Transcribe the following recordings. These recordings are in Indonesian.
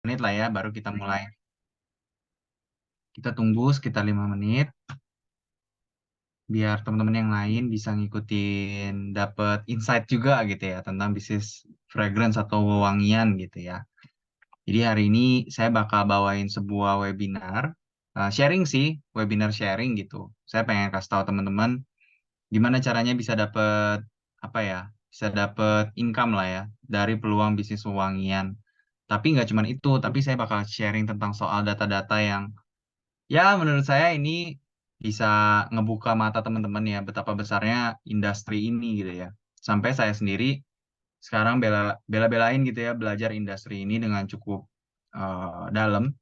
menit lah ya, baru kita mulai. Kita tunggu sekitar 5 menit, biar teman-teman yang lain bisa ngikutin, dapat insight juga gitu ya, tentang bisnis fragrance atau wewangian gitu ya. Jadi hari ini saya bakal bawain sebuah webinar, sharing sih, webinar sharing gitu. Saya pengen kasih tahu teman-teman gimana caranya bisa dapet apa ya, bisa dapet income lah ya dari peluang bisnis wewangian. Tapi nggak cuma itu, tapi saya bakal sharing tentang soal data-data yang ya menurut saya ini bisa ngebuka mata teman-teman ya betapa besarnya industri ini gitu ya. Sampai saya sendiri sekarang bela-belain gitu ya belajar industri ini dengan cukup dalam,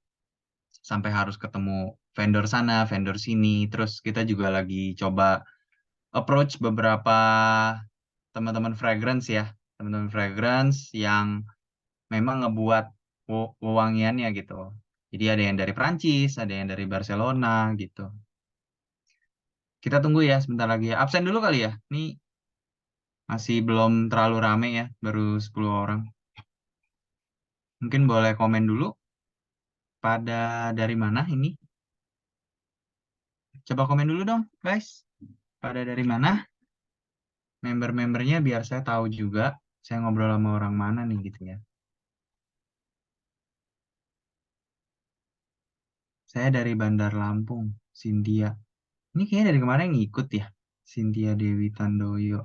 sampai harus ketemu vendor sana, vendor sini. Terus kita juga lagi coba approach beberapa teman-teman fragrance ya, teman-teman fragrance yang memang ngebuat wewangiannya gitu. Jadi ada yang dari Prancis, ada yang dari Barcelona gitu. Kita tunggu ya sebentar lagi ya. Absen dulu kali ya. Ini masih belum terlalu rame ya, baru 10 orang. Mungkin boleh komen dulu pada dari mana ini? Coba komen dulu dong, guys. Pada dari mana? Member-membernya biar saya tahu juga saya ngobrol sama orang mana nih gitu ya. Saya dari Bandar Lampung, Cynthia. Ini kayaknya dari kemarin ngikut ya. Cynthia Dewi Tandoyo.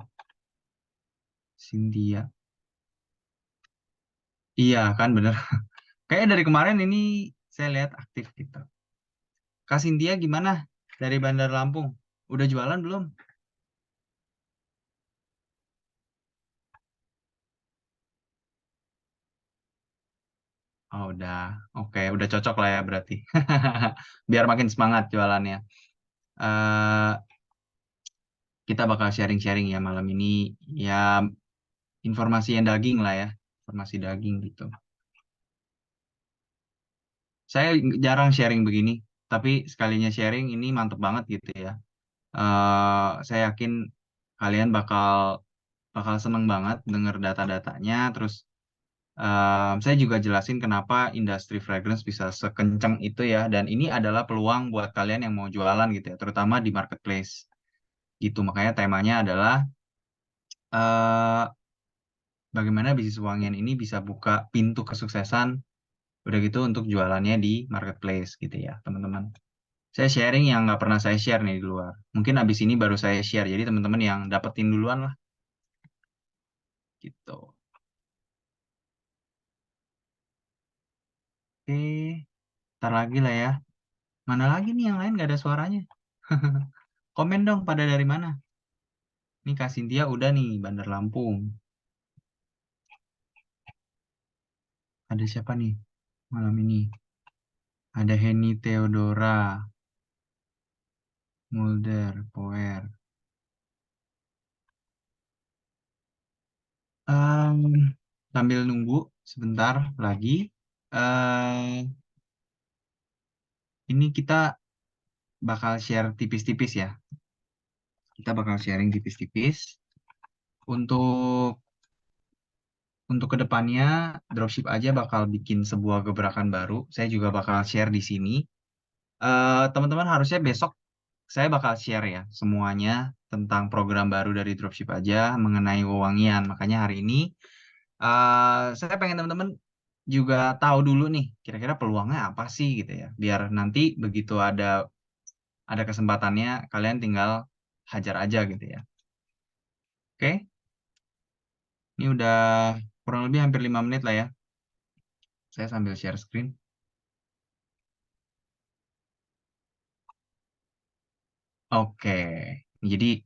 Cynthia. Iya kan bener. Kayaknya dari kemarin ini saya lihat aktif gitu. Kak Cynthia gimana? Dari Bandar Lampung. Udah jualan belum? Oh, udah. Oke, udah cocok lah ya berarti. Biar makin semangat jualannya. eh kita bakal sharing-sharing ya malam ini. Ya, informasi yang daging lah ya. Informasi daging gitu. Saya jarang sharing begini, tapi sekalinya sharing ini mantep banget gitu ya. Saya yakin kalian bakal bakal seneng banget denger data-datanya. Terus saya juga jelasin kenapa industri fragrance bisa sekencang itu ya. Dan ini adalah peluang buat kalian yang mau jualan gitu ya, terutama di marketplace gitu. Makanya temanya adalah eh, bagaimana bisnis wangian ini bisa buka pintu kesuksesan. Udah gitu untuk jualannya di marketplace gitu ya, teman-teman. Saya sharing yang nggak pernah saya share nih di luar. Mungkin abis ini baru saya share. Jadi teman-teman yang dapetin duluan lah gitu. Oke, ntar lagi lah ya. Mana lagi nih yang lain nggak ada suaranya? Komen dong pada dari mana? Nih Kak Cynthia udah nih Bandar Lampung. Ada siapa nih malam ini? Ada Henny Theodora, Mulder, Poer. Em, Sambil nunggu sebentar lagi. eh ini kita bakal share tipis-tipis ya. Kita bakal sharing tipis-tipis. Untuk kedepannya, dropship aja bakal bikin sebuah gebrakan baru. Saya juga bakal share di sini. Teman-teman harusnya besok saya bakal share ya semuanya tentang program baru dari dropship aja mengenai wewangian. Makanya hari ini saya pengen teman-teman juga tahu dulu nih kira-kira peluangnya apa sih gitu ya. Biar nanti begitu ada kesempatannya kalian tinggal hajar aja gitu ya. Oke, ini udah kurang lebih hampir 5 menit lah ya. Saya sambil share screen. Oke, jadi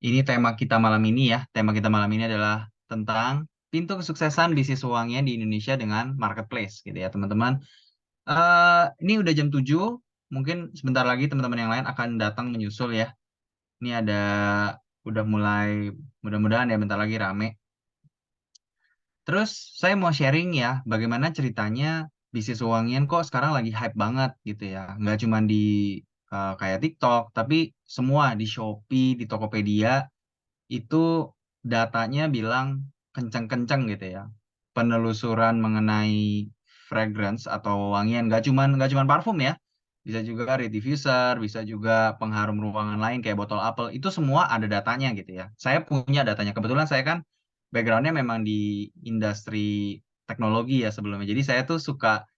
ini tema kita malam ini ya. Tema kita malam ini adalah tentang pintu kesuksesan bisnis uangnya di Indonesia dengan marketplace gitu ya teman-teman. Ini udah jam 7, mungkin sebentar lagi teman-teman yang lain akan datang menyusul ya. Ini udah mulai, mudah-mudahan ya bentar lagi rame. Terus saya mau sharing ya bagaimana ceritanya bisnis uangnya kok sekarang lagi hype banget gitu ya. Nggak cuma di kayak TikTok, tapi semua di Shopee, di Tokopedia itu datanya bilang kenceng-kenceng gitu ya. Penelusuran mengenai fragrance atau wangian, nggak cuman parfum ya, bisa juga reed diffuser, bisa juga pengharum ruangan lain kayak botol apel, itu semua ada datanya gitu ya. Saya punya datanya. Kebetulan saya kan backgroundnya memang di industri teknologi ya sebelumnya. Jadi saya tuh suka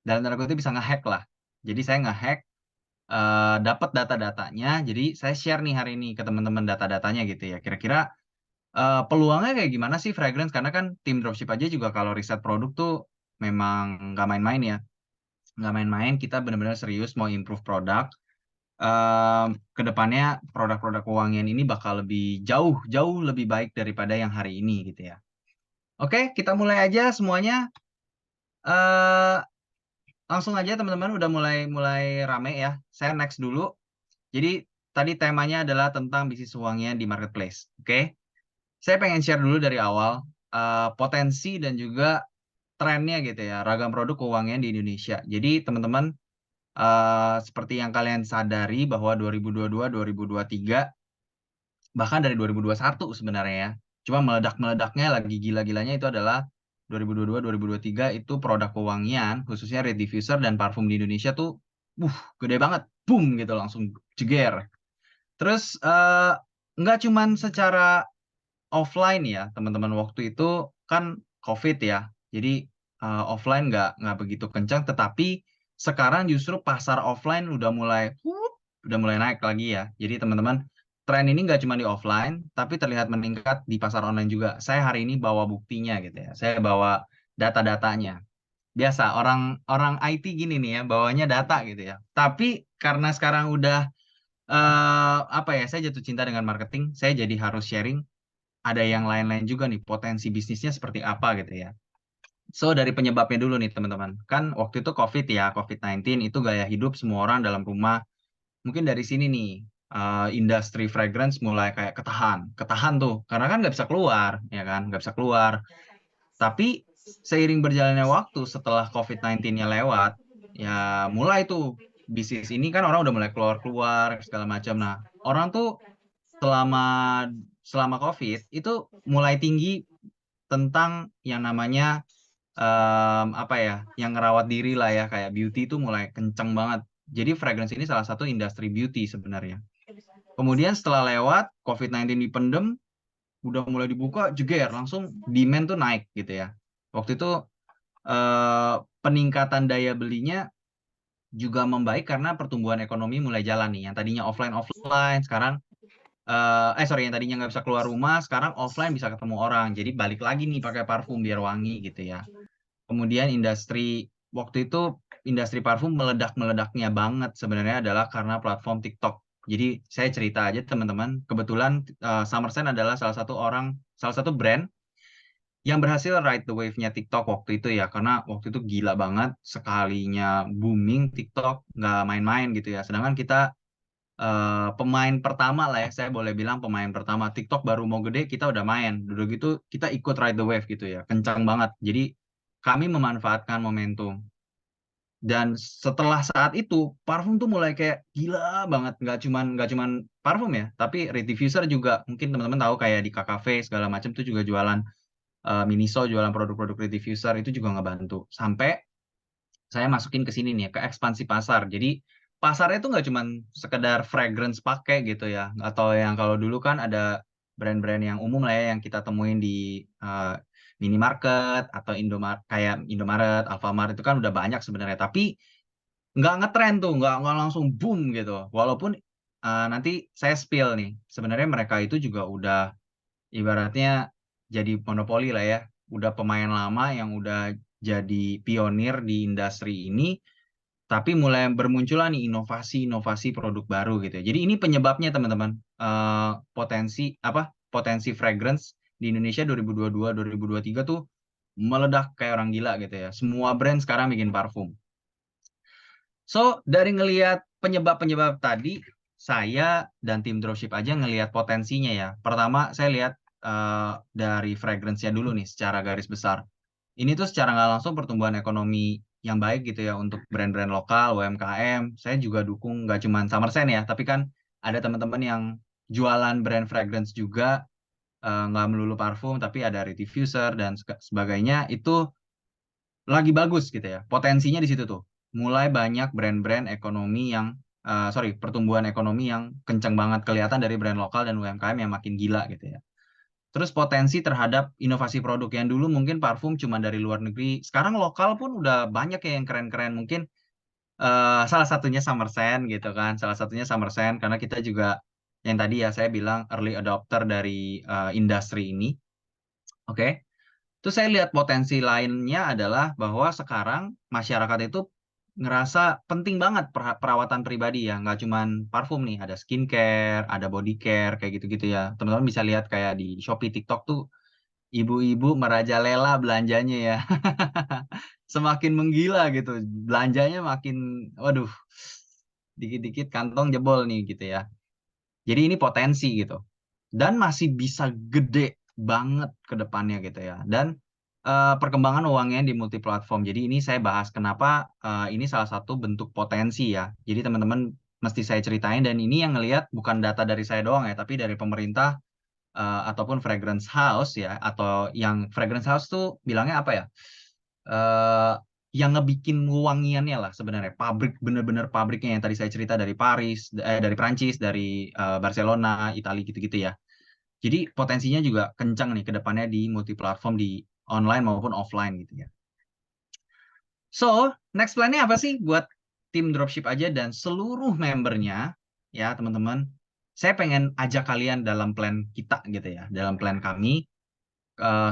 dalam tanda kutip bisa ngehack lah. Jadi saya ngehack, dapat data-datanya. Jadi saya share nih hari ini ke teman-teman data-datanya gitu ya. Kira-kira peluangnya kayak gimana sih fragrance? Karena kan tim dropship aja juga kalau riset produk tuh memang nggak main-main ya. Nggak main-main, kita benar-benar serius mau improve produk. Kedepannya produk-produk pewangian ini bakal lebih jauh, jauh lebih baik daripada yang hari ini gitu ya. Oke, kita mulai aja semuanya. eh Langsung aja teman-teman, udah mulai mulai rame ya. Saya next dulu. Jadi tadi temanya adalah tentang bisnis pewangian di marketplace. Oke. Saya pengen share dulu dari awal potensi dan juga trennya gitu ya, ragam produk pewangian di Indonesia. Jadi teman-teman, seperti yang kalian sadari bahwa 2022, 2023, bahkan dari 2021 sebenarnya ya. Cuma meledak-meledaknya lagi gila-gilanya itu adalah 2022, 2023 itu produk pewangian, khususnya Reed Diffuser dan parfum di Indonesia tuh, gede banget, boom gitu langsung jeger. Terus nggak cuman secara offline ya teman-teman, waktu itu kan COVID ya, jadi offline nggak begitu kencang, tetapi sekarang justru pasar offline udah mulai naik lagi ya. Jadi teman-teman, tren ini nggak cuma di offline, tapi terlihat meningkat di pasar online juga. Saya hari ini bawa buktinya gitu ya, saya bawa data-datanya. Biasa orang orang IT gini nih ya, bawanya data gitu ya. Tapi karena sekarang udah apa ya, saya jatuh cinta dengan marketing, saya jadi harus sharing ada yang lain-lain juga nih, potensi bisnisnya seperti apa gitu ya. So, dari penyebabnya dulu nih teman-teman. Kan waktu itu COVID ya, COVID-19 itu gaya hidup semua orang dalam rumah. Mungkin dari sini nih, industri fragrance mulai kayak ketahan. Ketahan tuh, karena kan nggak bisa keluar, ya kan? Nggak bisa keluar. Tapi seiring berjalannya waktu setelah COVID-19-nya lewat, ya mulai tuh bisnis ini kan orang udah mulai keluar-keluar segala macam. Nah, orang tuh selama selama COVID itu mulai tinggi tentang yang namanya apa ya, yang ngerawat diri lah ya, kayak beauty itu mulai kenceng banget. Jadi fragrance ini salah satu industri beauty sebenarnya. Kemudian setelah lewat COVID-19 dipendem, udah mulai dibuka, jeger, langsung demand tuh naik gitu ya. Waktu itu peningkatan daya belinya juga membaik karena pertumbuhan ekonomi mulai jalan nih. Yang tadinya offline sekarang sorry, yang tadinya nggak bisa keluar rumah, sekarang offline bisa ketemu orang. Jadi balik lagi nih pakai parfum biar wangi gitu ya. Kemudian waktu itu industri parfum meledak-meledaknya banget sebenarnya adalah karena platform TikTok. Jadi saya cerita aja teman-teman, kebetulan Summer Scent adalah salah satu brand yang berhasil ride the wave-nya TikTok waktu itu ya, karena waktu itu gila banget, sekalinya booming TikTok nggak main-main gitu ya. Sedangkan kita pemain pertama lah ya, saya boleh bilang pemain pertama. TikTok baru mau gede, kita udah main. Dulu gitu kita ikut ride the wave gitu ya, kencang banget. Jadi kami memanfaatkan momentum. Dan setelah saat itu, parfum tuh mulai kayak gila banget. Nggak cuman parfum ya, tapi Reed Diffuser juga. Mungkin teman-teman tahu kayak di KKV segala macam tuh juga jualan, Miniso jualan produk-produk Reed Diffuser itu juga ngebantu. Sampai saya masukin ke sini nih ya, ke ekspansi pasar. Jadi pasarnya itu nggak cuma sekedar fragrance pakai gitu ya, atau yang kalau dulu kan ada brand-brand yang umum lah ya yang kita temuin di minimarket atau kayak Indomaret, Alfamart itu kan udah banyak sebenarnya. Tapi nggak ngetren tuh, nggak langsung boom gitu. Walaupun nanti saya spill nih, sebenarnya mereka itu juga udah ibaratnya jadi monopoli lah ya, udah pemain lama yang udah jadi pionir di industri ini, tapi mulai bermunculan nih inovasi-inovasi produk baru gitu ya. Jadi ini penyebabnya teman-teman, potensi fragrance di Indonesia 2022 2023 tuh meledak kayak orang gila gitu ya. Semua brand sekarang bikin parfum. So, dari ngelihat penyebab-penyebab tadi, saya dan tim dropship aja ngelihat potensinya ya. Pertama, saya lihat dari fragrance-nya dulu nih secara garis besar. Ini tuh secara nggak langsung pertumbuhan ekonomi yang baik gitu ya untuk brand-brand lokal, UMKM. Saya juga dukung nggak cuma Summer Scent ya, tapi kan ada teman-teman yang jualan brand fragrance juga, nggak melulu parfum, tapi ada Reed Diffuser dan sebagainya. Itu lagi bagus gitu ya. Potensinya di situ tuh. Mulai banyak brand-brand ekonomi yang pertumbuhan ekonomi yang kencang banget kelihatan dari brand lokal dan UMKM yang makin gila gitu ya. Terus potensi terhadap inovasi produk yang dulu mungkin parfum cuma dari luar negeri, sekarang lokal pun udah banyak ya yang keren-keren. Mungkin salah satunya Summer Scent gitu kan, salah satunya Summer Scent karena kita juga yang tadi ya saya bilang early adopter dari industri ini. Oke. Terus saya lihat potensi lainnya adalah bahwa sekarang masyarakat itu ngerasa penting banget perawatan pribadi ya, nggak cuman parfum nih, ada skincare, ada body care, kayak gitu-gitu ya. Teman-teman bisa lihat kayak di Shopee, TikTok tuh ibu-ibu merajalela belanjanya ya. Semakin menggila gitu, belanjanya makin, waduh, dikit-dikit kantong jebol nih gitu ya. Jadi ini potensi gitu. Dan masih bisa gede banget ke depannya gitu ya. Dan perkembangan uangnya di multi platform. Jadi ini saya bahas kenapa ini salah satu bentuk potensi ya. Jadi teman-teman mesti saya ceritain dan ini yang ngelihat bukan data dari saya doang ya, tapi dari pemerintah ataupun fragrance house ya, atau yang fragrance house tuh bilangnya apa ya? eh yang ngebikin wangiannya lah sebenarnya, pabrik bener-bener pabriknya yang tadi saya cerita dari Paris, dari Prancis, dari Barcelona, Italia gitu-gitu ya. Jadi potensinya juga kencang nih ke depannya di multi platform di online maupun offline gitu ya. So, next plan-nya apa sih buat tim dropship aja dan seluruh membernya ya teman-teman. Saya pengen ajak kalian dalam plan kita gitu ya, dalam plan kami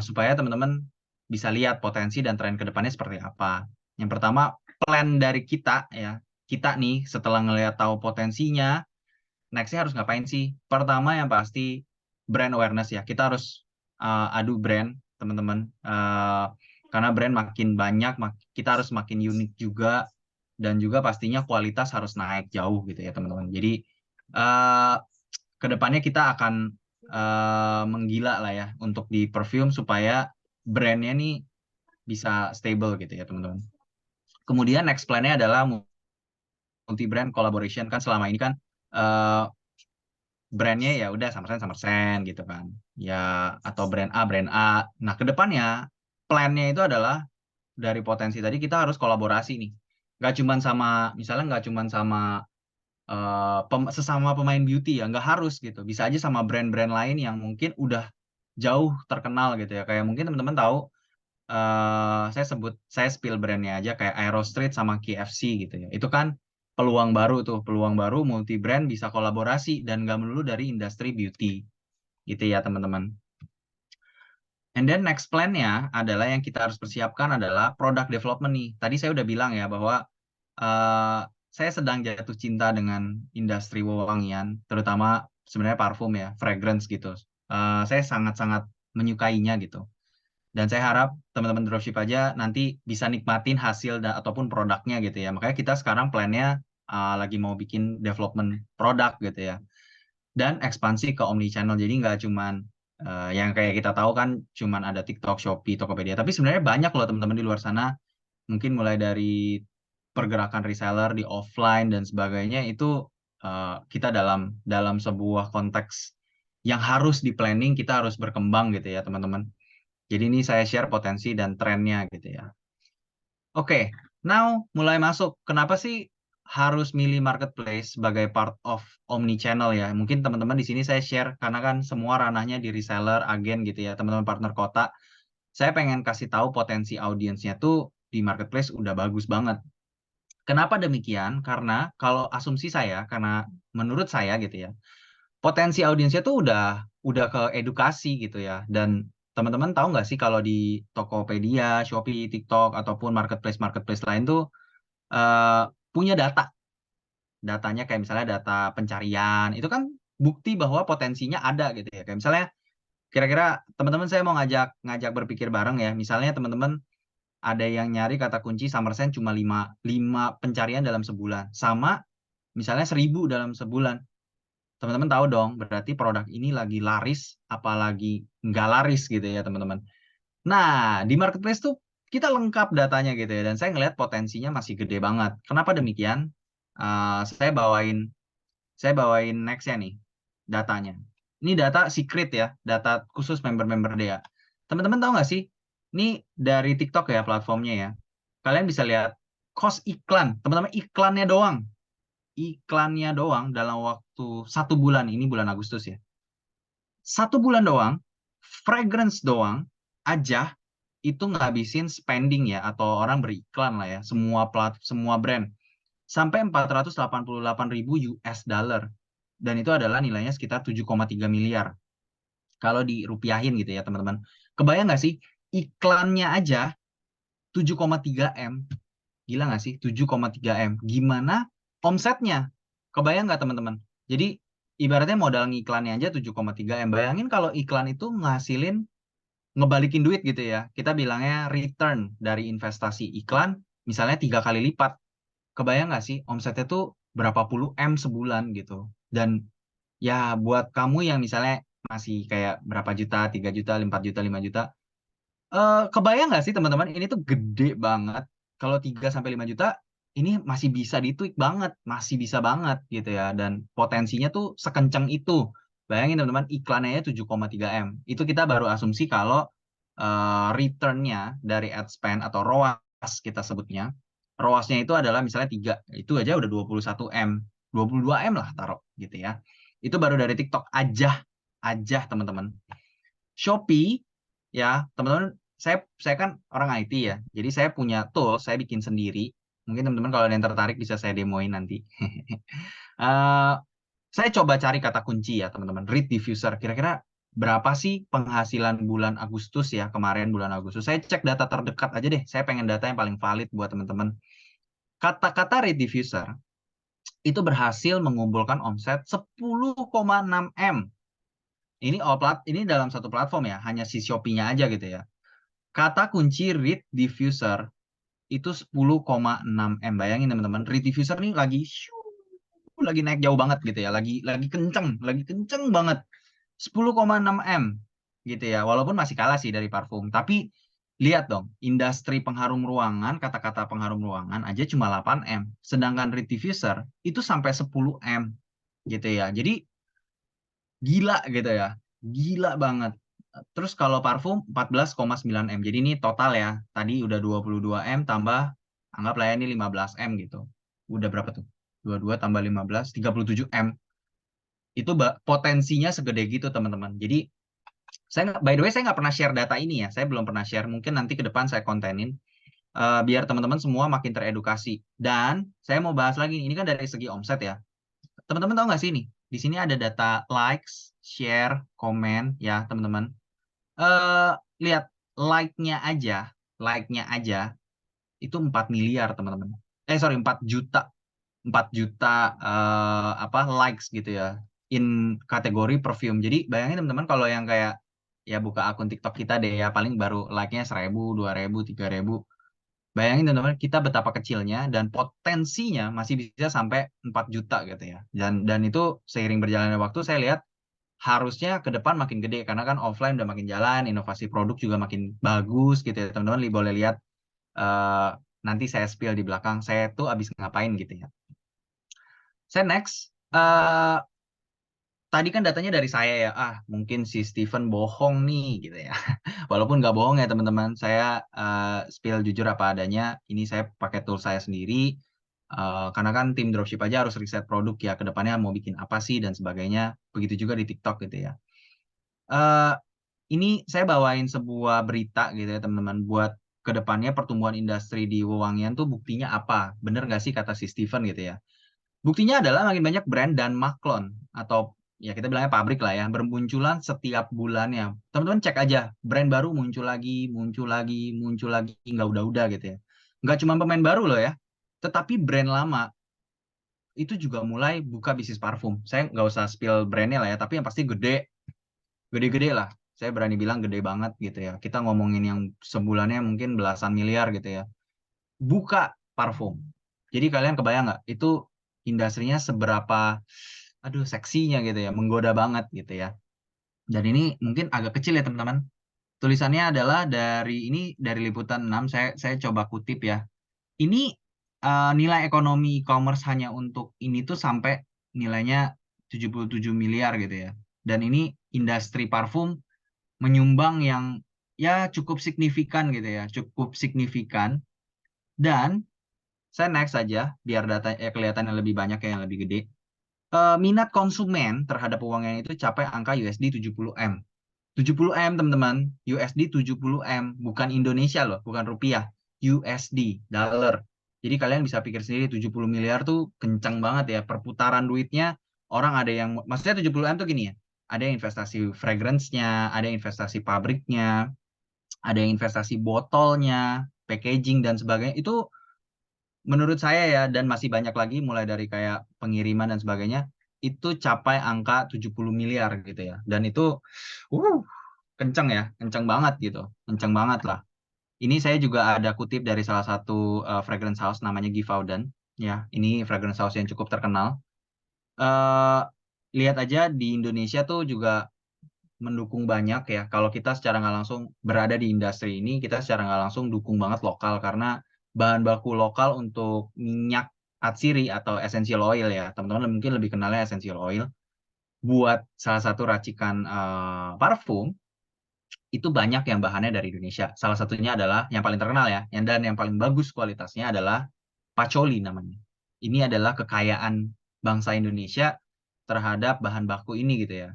supaya teman-teman bisa lihat potensi dan tren ke depannya seperti apa. Yang pertama, plan dari kita ya. Kita nih setelah ngelihat tahu potensinya, next-nya harus ngapain sih? Pertama yang pasti brand awareness ya. Kita harus adu brand, teman-teman. Karena brand makin banyak, kita harus makin unik juga dan juga pastinya kualitas harus naik jauh gitu ya, teman-teman. Jadi uh, kedepannya kita akan menggila lah ya untuk di perfume supaya brandnya nih bisa stable gitu ya teman-teman. Kemudian next plan-nya adalah multi brand collaboration. Kan selama ini kan uh, brandnya ya udah Summer Scent gitu kan ya, atau brand A. Nah kedepannya plan-nya itu adalah dari potensi tadi kita harus kolaborasi nih, nggak cuman sama, misalnya nggak cuman sama sesama pemain beauty ya, nggak harus gitu, bisa aja sama brand-brand lain yang mungkin udah jauh terkenal gitu ya. Kayak mungkin teman-teman tahu saya spill brandnya aja kayak Aero Street sama KFC gitu ya. Itu kan peluang baru tuh, peluang baru multi brand bisa kolaborasi dan nggak melulu dari industri beauty gitu ya teman-teman. And then next plan-nya adalah yang kita harus persiapkan adalah product development nih. Tadi saya udah bilang ya bahwa uh, saya sedang jatuh cinta dengan industri wewangian, terutama sebenarnya parfum ya, fragrance gitu. Saya sangat-sangat menyukainya gitu. Dan saya harap teman-teman dropship aja nanti bisa nikmatin hasil ataupun produknya gitu ya. Makanya kita sekarang plan-nya lagi mau bikin development produk gitu ya. Dan ekspansi ke omni channel. Jadi nggak cuman yang kayak kita tahu kan cuman ada TikTok, Shopee, Tokopedia. Tapi sebenarnya banyak loh teman-teman di luar sana. Mungkin mulai dari pergerakan reseller di offline dan sebagainya itu kita dalam dalam sebuah konteks yang harus di planning, kita harus berkembang gitu ya teman-teman. Jadi ini saya share potensi dan trennya gitu ya. Oke, now mulai masuk. Kenapa sih harus milih marketplace sebagai part of omni-channel ya? Mungkin teman-teman di sini saya share karena kan semua ranahnya di reseller, agen gitu ya, teman-teman partner kota. Saya pengen kasih tahu potensi audiensnya tuh di marketplace udah bagus banget. Kenapa demikian? Karena kalau asumsi saya, karena menurut saya gitu ya, potensi audiensnya tuh udah ke edukasi gitu ya. Dan teman-teman tahu nggak sih kalau di Tokopedia, Shopee, TikTok ataupun marketplace lain tuh eh, punya data. Datanya kayak misalnya data pencarian, itu kan bukti bahwa potensinya ada gitu ya. Kayak misalnya kira-kira teman-teman saya mau ngajak ngajak berpikir bareng ya. Misalnya teman-teman ada yang nyari kata kunci Summer Scent cuma 5 pencarian dalam sebulan. Sama misalnya 1.000 dalam sebulan. Teman-teman tahu dong, berarti produk ini lagi laris, apalagi nggak laris gitu ya teman-teman. Nah, di marketplace tuh kita lengkap datanya gitu ya, dan saya ngelihat potensinya masih gede banget. Kenapa demikian? Saya bawain next-nya nih, datanya. Ini data secret ya, data khusus member-member dia. Teman-teman tahu nggak sih? Ini dari TikTok ya platformnya ya. kalian bisa lihat cost iklan, teman-teman, iklannya doang dalam waktu 1 bulan, ini bulan Agustus ya, 1 bulan doang, fragrance doang aja itu ngabisin spending ya, atau orang beriklan lah ya, semua brand sampai 488.000 US dollar, dan itu adalah nilainya sekitar 7,3 miliar kalau dirupiahin gitu ya teman-teman. Kebayang nggak sih, iklannya aja 7,3 M, gila nggak sih 7,3 M, gimana omsetnya, kebayang nggak teman-teman? Jadi ibaratnya modal ngiklannya aja 7,3 M, bayangin kalau iklan itu ngebalikin duit gitu ya, kita bilangnya return dari investasi iklan misalnya 3 kali lipat. Kebayang nggak sih omsetnya tuh berapa puluh M sebulan gitu. Dan ya buat kamu yang misalnya masih kayak berapa juta, 3 juta, 4 juta, 5 juta, kebayang nggak sih teman-teman, ini tuh gede banget. Kalau 3 sampai 5 juta ini masih bisa ditweak banget, masih bisa banget gitu ya. Dan potensinya tuh sekencang itu. Bayangin teman-teman, iklannya aja 7,3 M. Itu kita baru asumsi kalau return-nya dari ad spend atau ROAS kita sebutnya. ROAS-nya itu adalah misalnya 3, itu aja udah 21 M. 22 M lah taruh gitu ya. Itu baru dari TikTok aja teman-teman. Shopee ya teman-teman, saya kan orang IT ya, jadi saya punya tool, saya bikin sendiri. Mungkin teman-teman kalau ada yang tertarik bisa saya demoin nanti. Eh, saya coba cari kata kunci ya teman-teman, read diffuser. Kira-kira berapa sih penghasilan bulan Agustus ya, kemarin bulan Agustus. Saya cek data terdekat aja deh. Saya pengen data yang paling valid buat teman-teman. Kata-kata read diffuser itu berhasil mengumpulkan omset 10,6 M. Ini dalam satu platform ya, hanya si Shopee-nya aja gitu ya. Kata kunci read diffuser itu 10,6 M. Bayangin teman-teman, read diffuser nih lagi naik jauh banget gitu ya, lagi kenceng banget. 10,6 M gitu ya. Walaupun masih kalah sih dari parfum, tapi lihat dong, industri pengharum ruangan, kata-kata pengharum ruangan aja cuma 8 M. Sedangkan reed diffuser itu sampai 10 M gitu ya. Jadi gila gitu ya. Gila banget. Terus kalau parfum 14,9 M. Jadi ini total ya. Tadi udah 22 M tambah, anggaplah ya ini 15 M gitu. Udah berapa tuh? 22 tambah 15, 37 M. Itu potensinya segede gitu teman-teman. Jadi by the way, saya nggak pernah share data ini ya. Saya belum pernah share. Mungkin nanti ke depan saya kontenin biar teman-teman semua makin teredukasi. Dan saya mau bahas lagi. Ini kan dari segi omset ya. Teman-teman tahu nggak sih nih? Di sini ada data likes, share, komen ya teman-teman. Eh Lihat like-nya aja itu 4 miliar teman-teman. Sorry, 4 juta. 4 juta likes gitu ya in kategori perfume. Jadi bayangin teman-teman kalau yang kayak ya buka akun TikTok kita deh ya, paling baru like-nya 1.000, 2.000, 3.000. Bayangin teman-teman kita betapa kecilnya, dan potensinya masih bisa sampai 4 juta gitu ya. Dan itu seiring berjalannya waktu saya lihat harusnya ke depan makin gede, karena kan offline udah makin jalan, inovasi produk juga makin bagus gitu ya. Teman-teman boleh lihat eh, nanti saya spill di belakang saya tuh abis ngapain gitu ya. Saya next. Tadi kan datanya dari saya ya. Mungkin si Steven bohong nih gitu ya. Walaupun nggak bohong ya teman-teman. Saya spill jujur apa adanya. Ini saya pakai tool saya sendiri. Karena kan tim dropship aja harus riset produk ya. Kedepannya mau bikin apa sih dan sebagainya. Begitu juga di TikTok gitu ya. Eh, ini saya bawain sebuah berita gitu ya teman-teman. Buat kedepannya pertumbuhan industri di wewangian tuh buktinya apa? Bener nggak sih kata si Steven gitu ya. Buktinya adalah makin banyak brand dan maklon atau ya kita bilangnya pabrik lah ya, bermunculan setiap bulannya. Teman-teman cek aja, brand baru muncul lagi, muncul lagi, muncul lagi, nggak udah-udah gitu ya. Nggak cuma pemain baru loh ya, tetapi brand lama itu juga mulai buka bisnis parfum. Saya nggak usah spill brandnya lah ya, tapi yang pasti gede-gede lah. Saya berani bilang gede banget gitu ya. Kita ngomongin yang sebulannya mungkin belasan miliar gitu ya. Buka parfum. Jadi kalian kebayang nggak itu industrinya seberapa, aduh seksinya gitu ya, menggoda banget gitu ya. Dan ini mungkin agak kecil ya teman-teman. Tulisannya adalah dari Liputan 6, saya coba kutip ya. Ini nilai ekonomi e-commerce hanya untuk ini tuh sampai nilainya 77 miliar gitu ya. Dan ini industri parfum menyumbang yang ya cukup signifikan gitu ya, cukup signifikan Dan saya next saja biar data kelihatannya lebih banyak yang lebih gede. Minat konsumen terhadap uangnya itu capai angka USD 70M. 70M teman-teman, USD 70M, bukan Indonesia loh, bukan rupiah, USD, dollar. Jadi kalian bisa pikir sendiri 70 miliar tuh kencang banget ya, perputaran duitnya orang ada yang, maksudnya 70M tuh gini ya, ada yang investasi fragrance-nya, ada yang investasi pabriknya, ada yang investasi botolnya, packaging dan sebagainya. Itu menurut saya ya, dan masih banyak lagi mulai dari kayak pengiriman dan sebagainya, itu capai angka 70 miliar gitu ya. Dan itu uh kenceng ya, kenceng banget gitu. Kenceng banget lah. Ini saya juga ada kutip dari salah satu fragrance house namanya Givaudan. Ya, ini fragrance house yang cukup terkenal. eh Lihat aja di Indonesia tuh juga mendukung banyak ya. Kalau kita secara nggak langsung berada di industri ini, kita secara nggak langsung dukung banget lokal karena bahan baku lokal untuk minyak atsiri atau essential oil ya. Teman-teman mungkin lebih kenalnya essential oil. Buat salah satu racikan parfum, itu banyak yang bahannya dari Indonesia. Salah satunya adalah yang paling terkenal ya, dan yang paling bagus kualitasnya adalah Pacoli namanya. Ini adalah kekayaan bangsa Indonesia terhadap bahan baku ini gitu ya.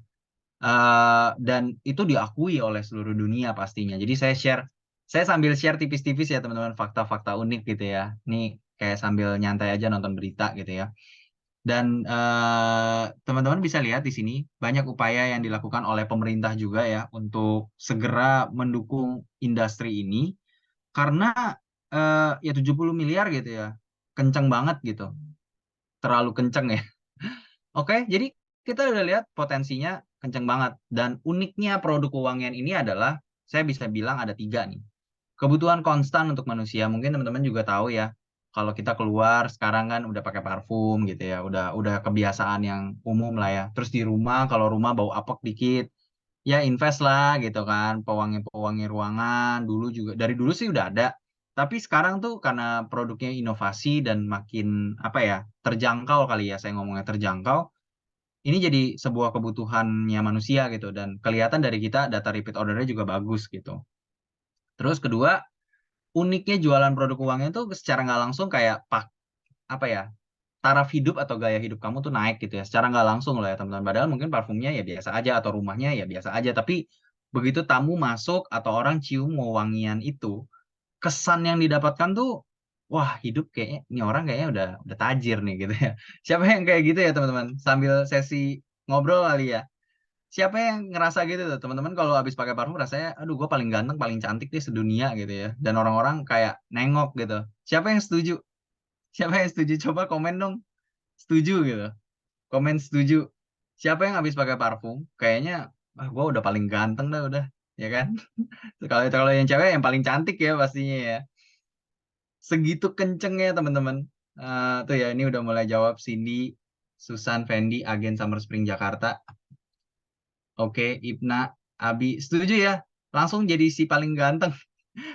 Dan itu diakui oleh seluruh dunia pastinya. Jadi saya sambil share tipis-tipis ya teman-teman fakta-fakta unik gitu ya. Ini kayak sambil nyantai aja nonton berita gitu ya. Dan teman-teman bisa lihat di sini banyak upaya yang dilakukan oleh pemerintah juga ya untuk segera mendukung industri ini karena ya 70 miliar gitu ya. Kenceng banget gitu. Terlalu kenceng ya. Oke, jadi kita udah lihat potensinya kenceng banget. Dan uniknya produk keuangan ini adalah, saya bisa bilang ada tiga nih. Kebutuhan konstan untuk manusia. Mungkin teman-teman juga tahu ya, kalau kita keluar sekarang kan udah pakai parfum gitu ya, udah kebiasaan yang umum lah ya. Terus di rumah, kalau rumah bau apek dikit, ya invest lah gitu kan, pewangi-pewangi ruangan. Dulu juga, dari dulu sih udah ada. Tapi sekarang tuh karena produknya inovasi dan makin apa ya, terjangkau kali ya, saya ngomongnya terjangkau, ini jadi sebuah kebutuhannya manusia gitu dan kelihatan dari kita data repeat ordernya juga bagus gitu. Terus kedua, uniknya jualan produk uangnya itu secara nggak langsung kayak apa ya, taraf hidup atau gaya hidup kamu tuh naik gitu ya, secara nggak langsung loh ya teman-teman. Padahal mungkin parfumnya ya biasa aja atau rumahnya ya biasa aja, tapi begitu tamu masuk atau orang cium wewangian itu, kesan yang didapatkan tuh, wah hidup kayaknya ini orang kayaknya udah tajir nih gitu ya. Siapa yang kayak gitu ya teman-teman? Sambil sesi ngobrol kali ya. Siapa yang ngerasa gitu tuh teman-teman kalau habis pakai parfum rasanya aduh gue paling ganteng paling cantik deh sedunia gitu ya, dan orang-orang kayak nengok gitu. Siapa yang setuju? Siapa yang setuju? Coba komen dong, setuju gitu, komen setuju. Siapa yang habis pakai parfum kayaknya gue udah paling ganteng dah udah, ya kan? Kalau kalau yang cewek yang paling cantik ya pastinya ya. Segitu kencengnya teman-teman. Tuh ya, ini udah mulai jawab Cindy, Susan, Fendi, agen Summer Spring Jakarta. Oke, Ibna, Abi, setuju ya? Langsung jadi si paling ganteng,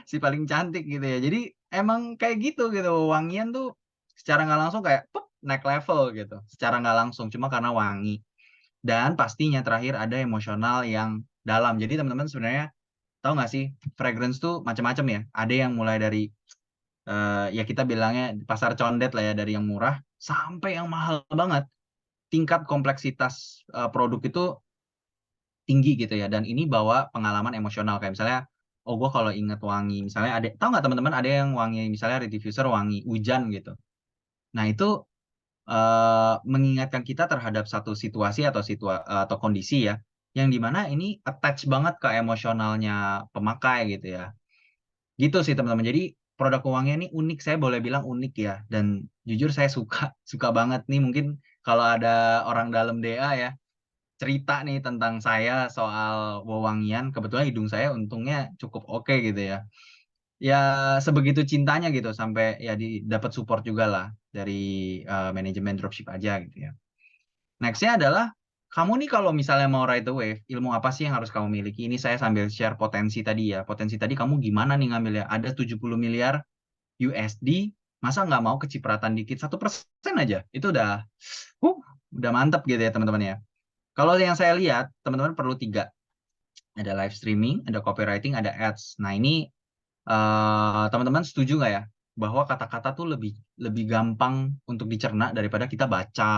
si paling cantik gitu ya. Jadi emang kayak gitu gitu. Wangian tuh secara nggak langsung kayak pup, naik level gitu. Secara nggak langsung, cuma karena wangi. Dan pastinya terakhir ada emosional yang dalam. Jadi teman-teman sebenarnya tahu nggak sih, fragrance tuh macam-macam ya. Ada yang mulai dari ya kita bilangnya pasar condet lah ya, dari yang murah sampai yang mahal banget. Tingkat kompleksitas produk itu tinggi gitu ya, dan ini bawa pengalaman emosional kayak misalnya oh gue kalau inget wangi misalnya, ada tahu nggak teman-teman, ada yang wangi misalnya diffuser wangi hujan gitu. Nah itu mengingatkan kita terhadap satu situasi atau kondisi ya, yang dimana ini attach banget ke emosionalnya pemakai gitu ya. Gitu sih teman-teman. Jadi produk keuangannya ini unik, saya boleh bilang unik ya, dan jujur saya suka suka banget nih. Mungkin kalau ada orang dalam DA ya cerita nih tentang saya soal wewangian, kebetulan hidung saya untungnya cukup oke gitu ya. Ya sebegitu cintanya gitu sampai ya dapat support juga lah dari manajemen dropship aja gitu ya. Nextnya adalah kamu nih kalau misalnya mau ride the wave, ilmu apa sih yang harus kamu miliki? Ini saya sambil share potensi tadi ya. Potensi tadi kamu gimana nih ngambilnya? Ada 70 miliar USD, masa nggak mau kecipratan dikit 1% aja? Itu uh, udah mantep gitu ya teman-teman ya. Kalau yang saya lihat, teman-teman perlu tiga. Ada live streaming, ada copywriting, ada ads. Nah ini teman-teman setuju nggak ya? bahwa kata-kata tuh lebih lebih gampang untuk dicerna daripada kita baca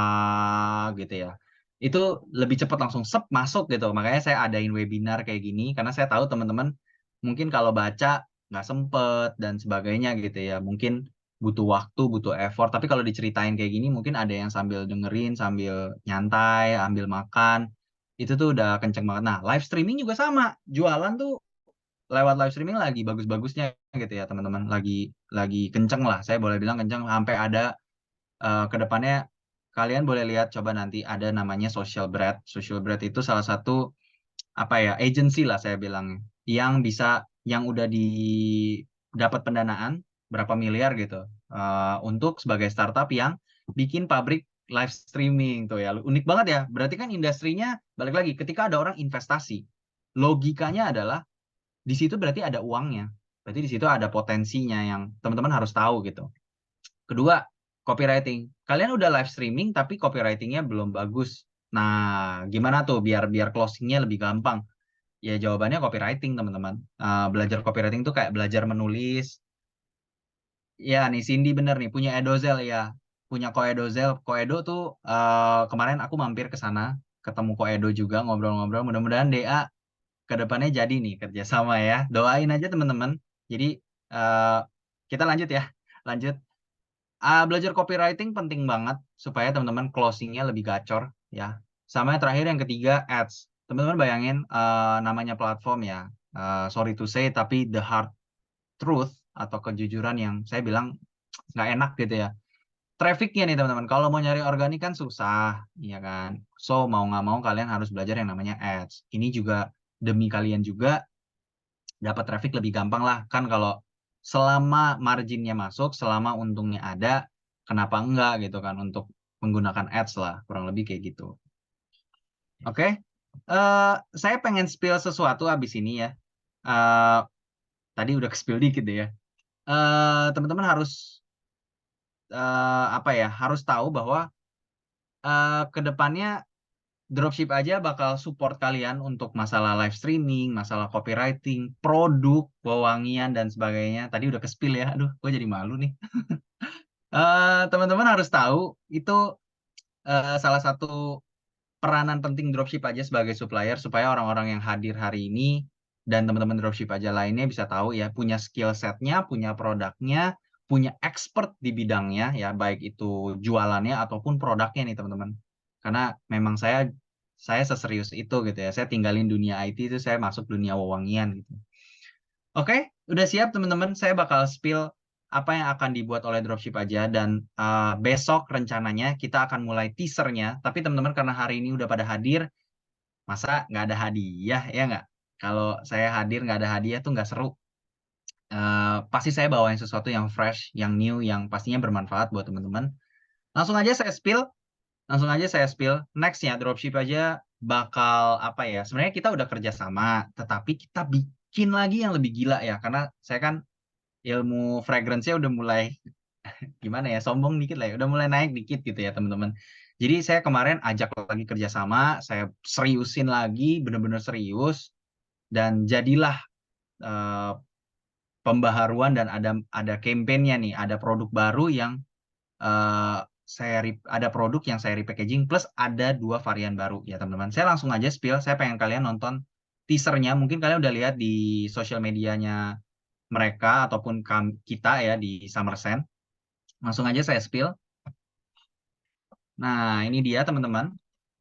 gitu ya. Itu lebih cepat langsung sep masuk gitu. Makanya saya adain webinar kayak gini karena saya tahu teman-teman mungkin kalau baca nggak sempet dan sebagainya gitu ya. Mungkin butuh waktu, butuh effort. Tapi kalau diceritain kayak gini mungkin ada yang sambil dengerin, sambil nyantai, ambil makan. Itu tuh udah kenceng banget. Nah, live streaming juga sama. Jualan tuh lewat live streaming lagi bagus-bagusnya gitu ya teman-teman, lagi kenceng lah, saya boleh bilang kenceng sampai ada ke depannya kalian boleh lihat coba nanti ada namanya Social Bread itu salah satu apa ya agency lah saya bilang yang bisa yang udah dapat pendanaan berapa miliar gitu untuk sebagai startup yang bikin pabrik live streaming tuh ya unik banget ya, berarti kan industrinya balik lagi ketika ada orang investasi logikanya adalah di situ berarti ada uangnya. Berarti di situ ada potensinya yang teman-teman harus tahu gitu. Kedua, copywriting. Kalian udah live streaming tapi copywritingnya belum bagus. Nah, gimana tuh biar biar closingnya lebih gampang? Ya jawabannya copywriting teman-teman. Belajar copywriting tuh kayak belajar menulis. Ya nih Cindy bener nih punya Edozel ya. Punya Koedozel. Koedo tuh kemarin aku mampir ke sana, ketemu Koedo juga ngobrol-ngobrol. Mudah-mudahan DA ke depannya jadi nih kerjasama ya. Doain aja teman-teman. Jadi eh, kita lanjut ya. Lanjut. Belajar copywriting penting banget supaya teman-teman closingnya lebih gacor ya. Sama yang terakhir yang ketiga ads. Teman-teman bayangin namanya platform ya. Sorry to say tapi the hard truth atau kejujuran yang saya bilang nggak enak gitu ya. Trafficnya nih teman-teman. Kalau mau nyari organik kan susah, ya kan. So mau nggak mau kalian harus belajar yang namanya ads. Ini juga demi kalian juga dapat traffic lebih gampang lah kan kalau selama marginnya masuk, selama untungnya ada, kenapa enggak gitu kan untuk menggunakan ads lah, kurang lebih kayak gitu. Oke, saya pengen spill sesuatu abis ini ya. Eh, Tadi udah ke-spill dikit deh ya. Teman-teman harus apa ya? Harus tahu bahwa ke depannya dropship aja bakal support kalian untuk masalah live streaming, masalah copywriting, produk, wewangian, dan sebagainya. Tadi udah ke-spill ya. Aduh, gue jadi malu nih. Teman-teman harus tahu, itu salah satu peranan penting dropship aja sebagai supplier, supaya orang-orang yang hadir hari ini, dan teman-teman dropship aja lainnya bisa tahu ya, punya skill setnya, punya produknya, punya expert di bidangnya, ya, baik itu jualannya ataupun produknya nih teman-teman. Karena memang saya seserius itu gitu ya. Saya tinggalin dunia IT itu saya masuk dunia wewangian gitu. Oke, udah siap teman-teman. Saya bakal spill apa yang akan dibuat oleh dropship aja dan besok rencananya kita akan mulai teasernya. Tapi teman-teman karena hari ini udah pada hadir, masa nggak ada hadiah ya nggak? Kalau saya hadir nggak ada hadiah tuh nggak seru. Pasti saya bawain sesuatu yang fresh, yang new, yang pastinya bermanfaat buat teman-teman. Langsung aja saya spill. Langsung aja saya spill. Nextnya dropship aja bakal apa ya? Sebenarnya kita udah kerja sama, tetapi kita bikin lagi yang lebih gila ya. Karena saya kan ilmu fragrance-nya udah mulai gimana ya? Sombong dikit lah ya. Udah mulai naik dikit gitu ya teman-teman. Jadi saya kemarin ajak lagi kerjasama, saya seriusin lagi, bener-bener serius, dan jadilah eh, pembaharuan dan ada campaign-nya nih, ada produk baru yang ada produk yang saya repackaging plus ada dua varian baru ya teman-teman. Saya langsung aja spill. Saya pengen kalian nonton teasernya. Mungkin kalian udah lihat di sosial medianya mereka ataupun kita ya di Summer Sand. Langsung aja saya spill. Nah ini dia teman-teman.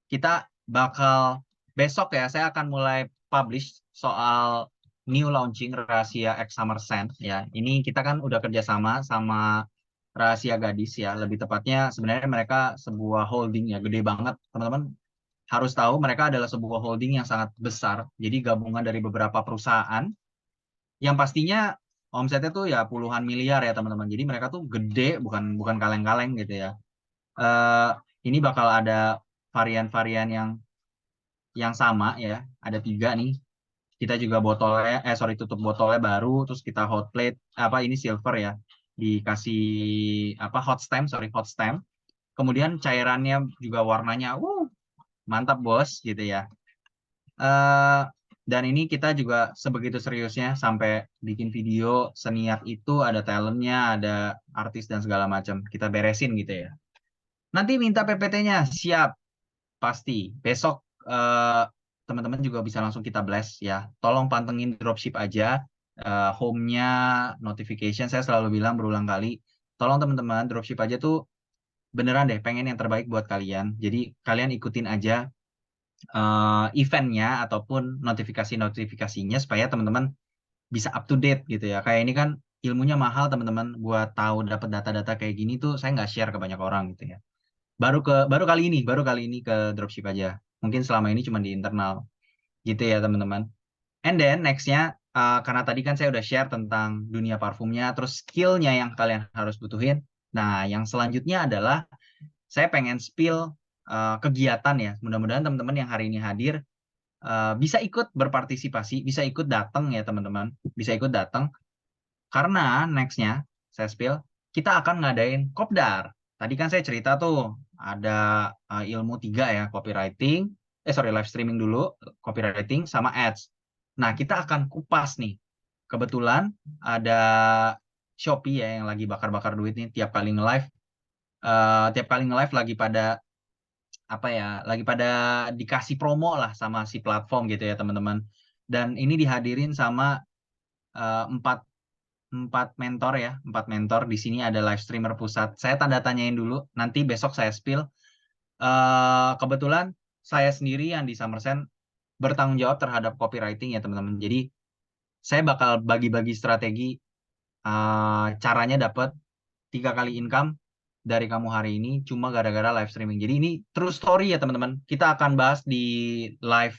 Kita bakal besok ya. Saya akan mulai publish soal new launching Rahasia X Summer Sand ya. Ini kita kan udah kerjasama sama Rahasia Gadis ya, lebih tepatnya sebenarnya mereka sebuah holding ya, gede banget. Teman-teman harus tahu mereka adalah sebuah holding yang sangat besar. Jadi gabungan dari beberapa perusahaan yang pastinya omsetnya tuh ya puluhan miliar ya teman-teman. Jadi mereka tuh gede, bukan bukan kaleng-kaleng gitu ya. Eh ini bakal ada varian-varian yang sama ya. Ada tiga nih. Kita juga botolnya, sorry tutup botolnya baru, terus kita hot plate, apa ini silver ya, dikasih apa hot stamp. Kemudian cairannya juga warnanya, mantap bos gitu ya. Eh Dan ini kita juga sebegitu seriusnya sampai bikin video seniat itu, ada talentnya, ada artis dan segala macam. Kita beresin gitu ya. Nanti minta PPT-nya, siap, pasti. Besok teman-teman juga bisa langsung kita blast ya. Tolong pantengin dropship aja, home-nya, notification. Saya selalu bilang berulang kali, tolong teman-teman dropship aja tuh beneran deh, pengen yang terbaik buat kalian. Jadi kalian ikutin aja eventnya ataupun notifikasinya supaya teman-teman bisa up to date gitu ya. Kayak ini kan ilmunya mahal teman-teman, buat tahu dapat data-data kayak gini tuh saya nggak share ke banyak orang gitu ya. Baru kali ini ke dropship aja. Mungkin selama ini cuma di internal gitu ya teman-teman. And then nextnya karena tadi kan saya udah share tentang dunia parfumnya, terus skillnya yang kalian harus butuhin. Nah, yang selanjutnya adalah saya pengen spill kegiatan ya. Mudah-mudahan teman-teman yang hari ini hadir bisa ikut berpartisipasi, bisa ikut datang ya teman-teman, bisa ikut datang karena nextnya saya spill kita akan ngadain kopdar. Tadi kan saya cerita tuh ada ilmu tiga ya, copywriting, live streaming dulu, copywriting sama ads. Nah kita akan kupas nih. Kebetulan ada Shopee ya yang lagi bakar-bakar duit nih tiap kali nge-live lagi pada apa ya, lagi pada dikasih promo lah sama si platform gitu ya teman-teman. Dan ini dihadirin sama empat empat mentor ya, empat mentor. Di sini ada live streamer pusat. Saya tanda tanyain dulu, nanti besok saya spill. Kebetulan saya sendiri yang di Summersen bertanggung jawab terhadap copywriting ya teman-teman. Jadi saya bakal bagi-bagi strategi caranya dapat 3 kali income dari kamu hari ini cuma gara-gara live streaming. Jadi ini true story ya teman-teman. Kita akan bahas di live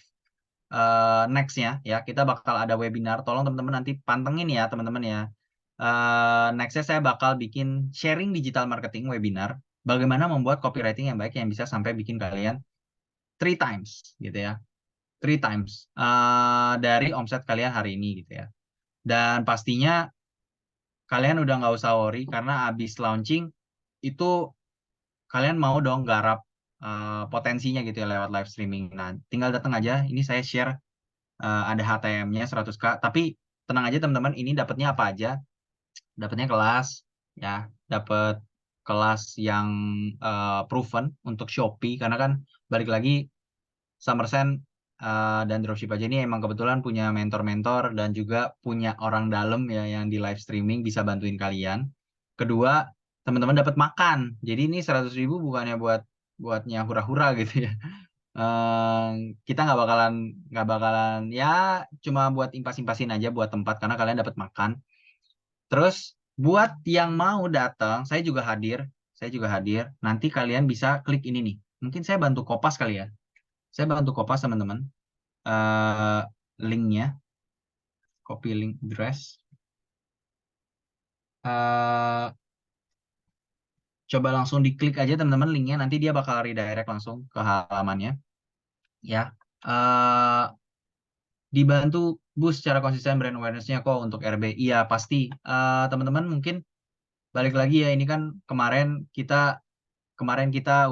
nextnya ya. Kita bakal ada webinar. Tolong teman-teman nanti pantengin ya teman-teman ya. Nextnya saya bakal bikin sharing digital marketing webinar. Bagaimana membuat copywriting yang baik yang bisa sampai bikin kalian 3 times gitu ya. 3 times dari omset kalian hari ini gitu ya. Dan pastinya kalian udah nggak usah worry karena abis launching itu kalian mau dong garap potensinya gitu ya lewat live streaming. Nah, tinggal datang aja. Ini saya share ada HTM-nya 100K. Tapi tenang aja teman-teman, ini dapatnya apa aja? Dapatnya kelas, ya, dapat kelas yang proven untuk Shopee. Karena kan balik lagi Summersen dan Dropship aja ini emang kebetulan punya mentor-mentor dan juga punya orang dalam ya yang di live streaming bisa bantuin kalian. Kedua, teman-teman dapat makan. Jadi ini 100.000 bukannya buatnya hura-hura gitu ya. Kita nggak bakalan ya cuma buat impas-impasin aja buat tempat karena kalian dapat makan. Terus buat yang mau datang, saya juga hadir. Nanti kalian bisa klik ini nih. Mungkin saya bantu kopas kali ya. Saya bantu kopas teman-teman. eh Linknya, copy link address. eh Coba langsung diklik aja teman-teman linknya. Nanti dia bakal redirect langsung ke halamannya. Ya. eh Dibantu boost secara konsisten brand awareness-nya kok untuk RB. Iya pasti. Teman-teman mungkin balik lagi ya, ini kan kemarin kita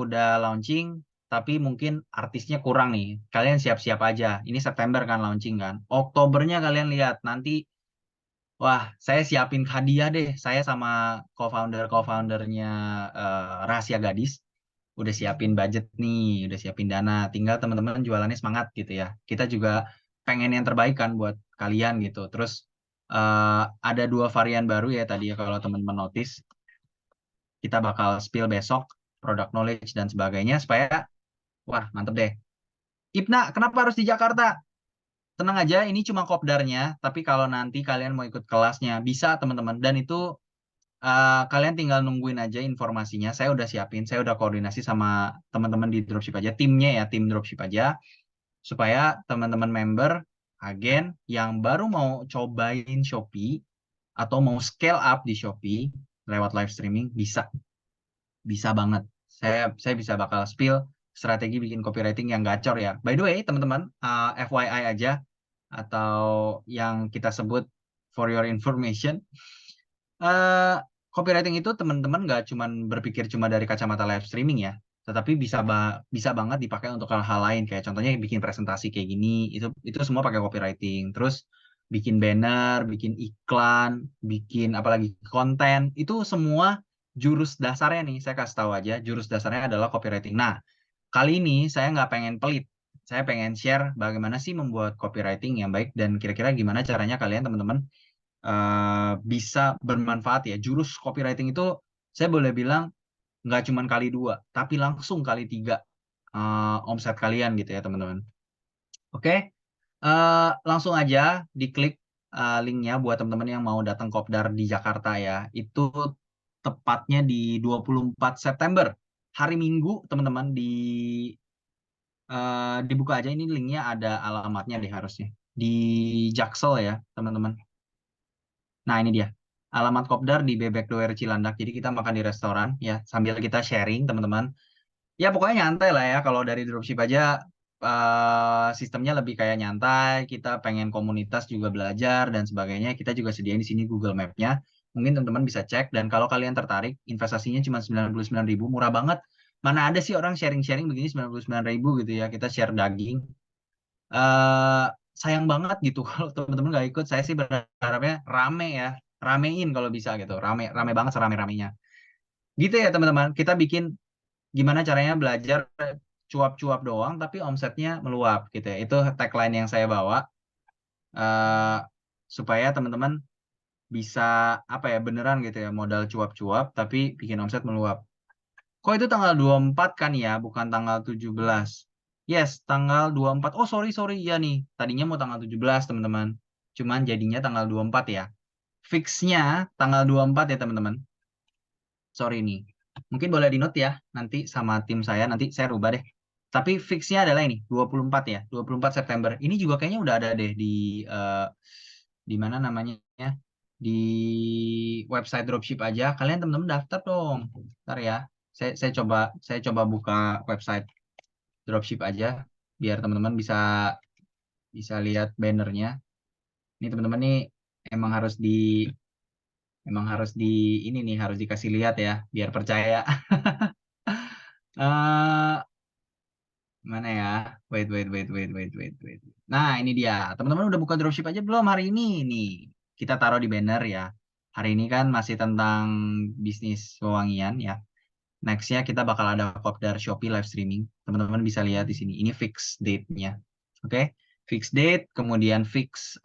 udah launching, tapi mungkin artisnya kurang nih. Kalian siap-siap aja. Ini September kan launching kan. Oktobernya kalian lihat nanti, wah saya siapin hadiah deh. Saya sama co-foundernya Rahasia Gadis udah siapin budget nih, udah siapin dana. Tinggal teman-teman jualannya semangat gitu ya. Kita juga pengen yang terbaik kan buat kalian gitu. Terus ada 2 varian baru ya tadi ya kalau teman-teman notice. Kita bakal spill besok product knowledge dan sebagainya supaya wah mantep deh. Ibna, kenapa harus di Jakarta? Tenang aja, ini cuma kopdarnya. Tapi kalau nanti kalian mau ikut kelasnya bisa teman-teman. Dan itu kalian tinggal nungguin aja informasinya. Saya udah siapin, saya udah koordinasi sama teman-teman di dropship aja, timnya ya, tim dropship aja, supaya teman-teman member, agen yang baru mau cobain Shopee atau mau scale up di Shopee lewat live streaming bisa banget. Saya bisa bakal spill strategi bikin copywriting yang gacor ya. By the way, teman-teman, FYI aja atau yang kita sebut for your information, eh copywriting itu teman-teman nggak cuman berpikir cuma dari kacamata live streaming ya. tetapi bisa banget dipakai untuk hal-hal lain kayak contohnya bikin presentasi kayak gini, itu semua pakai copywriting. Terus bikin banner, bikin iklan, bikin apalagi konten, itu semua jurus dasarnya nih, saya kasih tahu aja, jurus dasarnya adalah copywriting. Nah, kali ini saya nggak pengen pelit, saya pengen share bagaimana sih membuat copywriting yang baik dan kira-kira gimana caranya kalian teman-teman bisa bermanfaat ya. Jurus copywriting itu saya boleh bilang nggak cuma kali dua, tapi langsung kali tiga omset kalian gitu ya teman-teman. Oke, langsung aja diklik linknya buat teman-teman yang mau datang Kopdar di Jakarta ya. Itu tepatnya di 24 September, hari Minggu teman-teman dibuka aja ini linknya ada alamatnya deh harusnya di Jaksel ya teman-teman. Nah ini dia alamat Kopdar di Bebek Doer Cilandak. Jadi kita makan di restoran ya sambil kita sharing teman-teman. Ya pokoknya nyantai lah ya kalau dari dropship aja sistemnya lebih kayak nyantai. Kita pengen komunitas juga belajar dan sebagainya. Kita juga sediain di sini Google Map-nya. Mungkin teman-teman bisa cek dan kalau kalian tertarik investasinya cuma 99.000, murah banget. Mana ada sih orang sharing-sharing begini 99.000 gitu ya. Kita share daging. eh Sayang banget gitu kalau teman-teman nggak ikut. Saya sih berharapnya rame ya, ramein kalau bisa gitu, rame rame banget serame-ramenya. Gitu ya teman-teman. Kita bikin gimana caranya belajar cuap-cuap doang tapi omsetnya meluap gitu ya. Itu tagline yang saya bawa eh supaya teman-teman bisa apa ya beneran gitu ya modal cuap-cuap tapi bikin omset meluap. Kok itu tanggal 24 kan ya, bukan tanggal 17. Yes, tanggal 24. Oh, sorry, sorry. Ya nih, tadinya mau tanggal 17, teman-teman. Cuman jadinya tanggal 24 ya. Fixnya tanggal 24 ya, teman-teman. Sorry nih. Mungkin boleh di note ya, nanti sama tim saya, nanti saya rubah deh. Tapi fixnya adalah ini, 24 ya, 24 September. Ini juga kayaknya udah ada deh di mana namanya ya, di website dropship aja. Kalian teman-teman daftar dong. Ntar ya. Saya coba buka website dropship aja biar teman-teman bisa bisa lihat bannernya. Ini teman-teman nih emang harus di emang harus di ini nih harus dikasih lihat ya biar percaya. eh Mana ya? Wait, wait, wait, wait, wait, wait, wait. Nah, ini dia. Teman-teman udah buka dropship aja belum hari ini? Nih, kita taruh di banner ya. Hari ini kan masih tentang bisnis wewangian ya. Nextnya kita bakal ada Kopdar Shopee live streaming. Teman-teman bisa lihat di sini. Ini fix date-nya. Oke, fix date, kemudian fix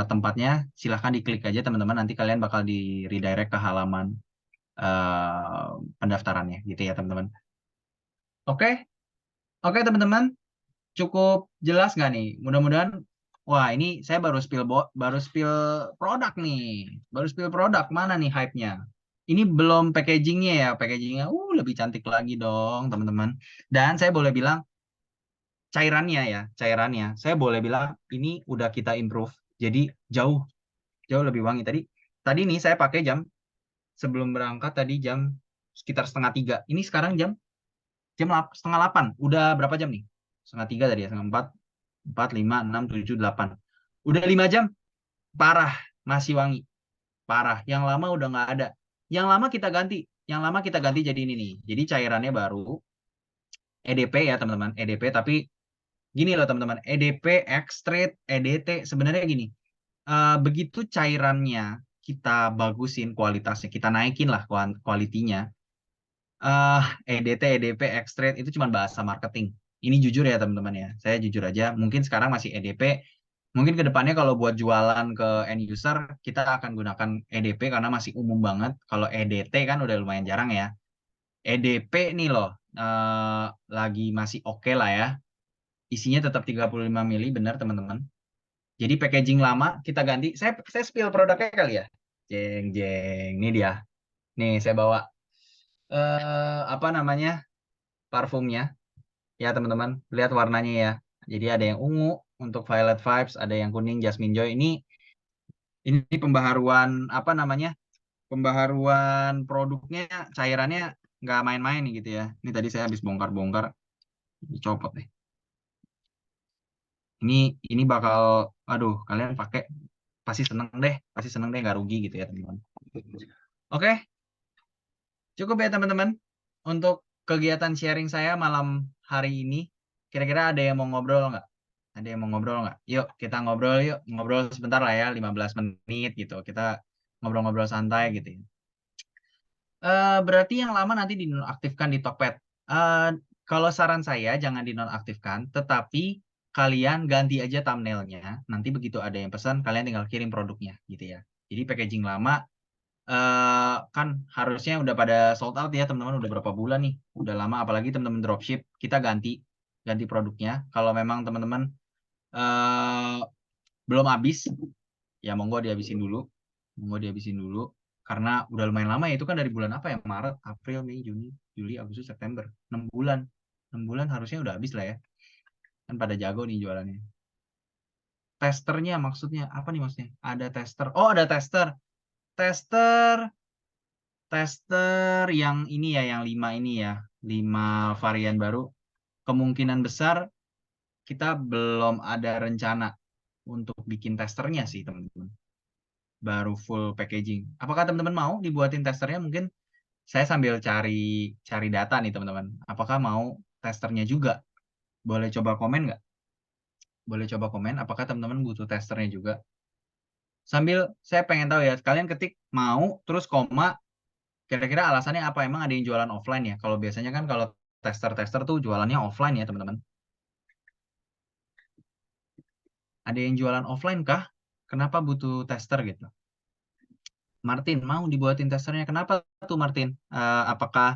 tempatnya. Silahkan diklik aja teman-teman. Nanti kalian bakal di redirect ke halaman pendaftarannya, gitu ya teman-teman. Oke, oke teman-teman. Cukup jelas nggak nih? Mudah-mudahan. Wah, ini saya baru spill produk nih. Baru spill produk. Mana nih hype-nya? Ini belum packagingnya ya. Packagingnya lebih cantik lagi dong, teman-teman. Dan saya boleh bilang cairannya ya, cairannya. Saya boleh bilang ini udah kita improve. Jadi jauh jauh lebih wangi. Tadi nih saya pakai jam sebelum berangkat tadi jam sekitar setengah tiga. Ini sekarang setengah 8. Udah berapa jam nih? Setengah tiga tadi ya, setengah 4, 4, 5, 6, 7, 8. Udah 5 jam, parah, masih wangi. Parah, yang lama udah nggak ada. Yang lama kita ganti. Yang lama kita ganti jadi ini nih. Jadi cairannya baru, EDP ya teman-teman, EDP. Tapi gini loh teman-teman, EDP, Extrade, EDT, sebenarnya gini. Begitu cairannya kita bagusin kualitasnya, kita naikin lah kualitinya. EDT, EDP, Extrade itu cuma bahasa marketing. Ini jujur ya teman-teman ya. Saya jujur aja. Mungkin sekarang masih EDP. Mungkin kedepannya kalau buat jualan ke end user kita akan gunakan EDP karena masih umum banget. Kalau EDT kan udah lumayan jarang ya. EDP nih loh lagi masih oke lah ya. Isinya tetap 35 mili benar teman-teman. Jadi packaging lama kita ganti. Saya spill produknya kali ya. Jeng jeng. Ini dia. Nih saya bawa apa namanya? Parfumnya. Ya teman-teman, lihat warnanya ya. Jadi ada yang ungu untuk Violet Vibes, ada yang kuning Jasmine Joy. Ini pembaharuan apa namanya? Pembaharuan produknya, cairannya nggak main-main nih gitu ya. Ini tadi saya habis bongkar-bongkar, dicopot deh. Ini ini bakal, aduh, kalian pakai pasti seneng deh, nggak rugi gitu ya teman-teman. Oke, cukup ya teman-teman untuk kegiatan sharing saya malam hari ini. Kira-kira ada yang mau ngobrol nggak? Ada yang mau ngobrol nggak? Yuk, kita ngobrol yuk. Ngobrol sebentar lah ya, 15 menit gitu. Kita ngobrol-ngobrol santai gitu ya. Berarti yang lama nanti dinonaktifkan di Tokped. Eh, Kalau saran saya jangan dinonaktifkan, tetapi kalian ganti aja thumbnailnya. Nanti begitu ada yang pesan, kalian tinggal kirim produknya gitu ya. Jadi packaging lama kan harusnya udah pada sold out ya teman-teman, udah berapa bulan nih, udah lama. Apalagi teman-teman dropship, kita ganti ganti produknya. Kalau memang teman-teman eh, belum habis, ya monggo dihabisin dulu, monggo dihabisin dulu. Karena udah lumayan lama ya, itu kan dari bulan apa ya? Maret, April, Mei, Juni, Juli, Agustus, September. 6 bulan. 6 bulan harusnya udah habis lah ya. Kan pada jago nih jualannya. Testernya maksudnya, apa nih maksudnya? Ada tester. Oh, ada tester. Tester, tester yang ini ya, yang 5 ini ya. 5 varian baru. Kemungkinan besar kita belum ada rencana untuk bikin testernya sih, teman-teman. Baru full packaging. Apakah teman-teman mau dibuatin testernya? Mungkin saya sambil cari cari data nih teman-teman. Apakah mau testernya juga? Boleh coba komen nggak? Boleh coba komen. Apakah teman-teman butuh testernya juga? Sambil saya pengen tahu ya. Kalian ketik mau terus koma. Kira-kira alasannya apa? Emang ada yang jualan offline ya? Kalau biasanya kan kalau tester-tester tuh jualannya offline ya teman-teman. Ada yang jualan offline kah? Kenapa butuh tester gitu? Martin mau dibuatin testernya. Kenapa tuh Martin? Apakah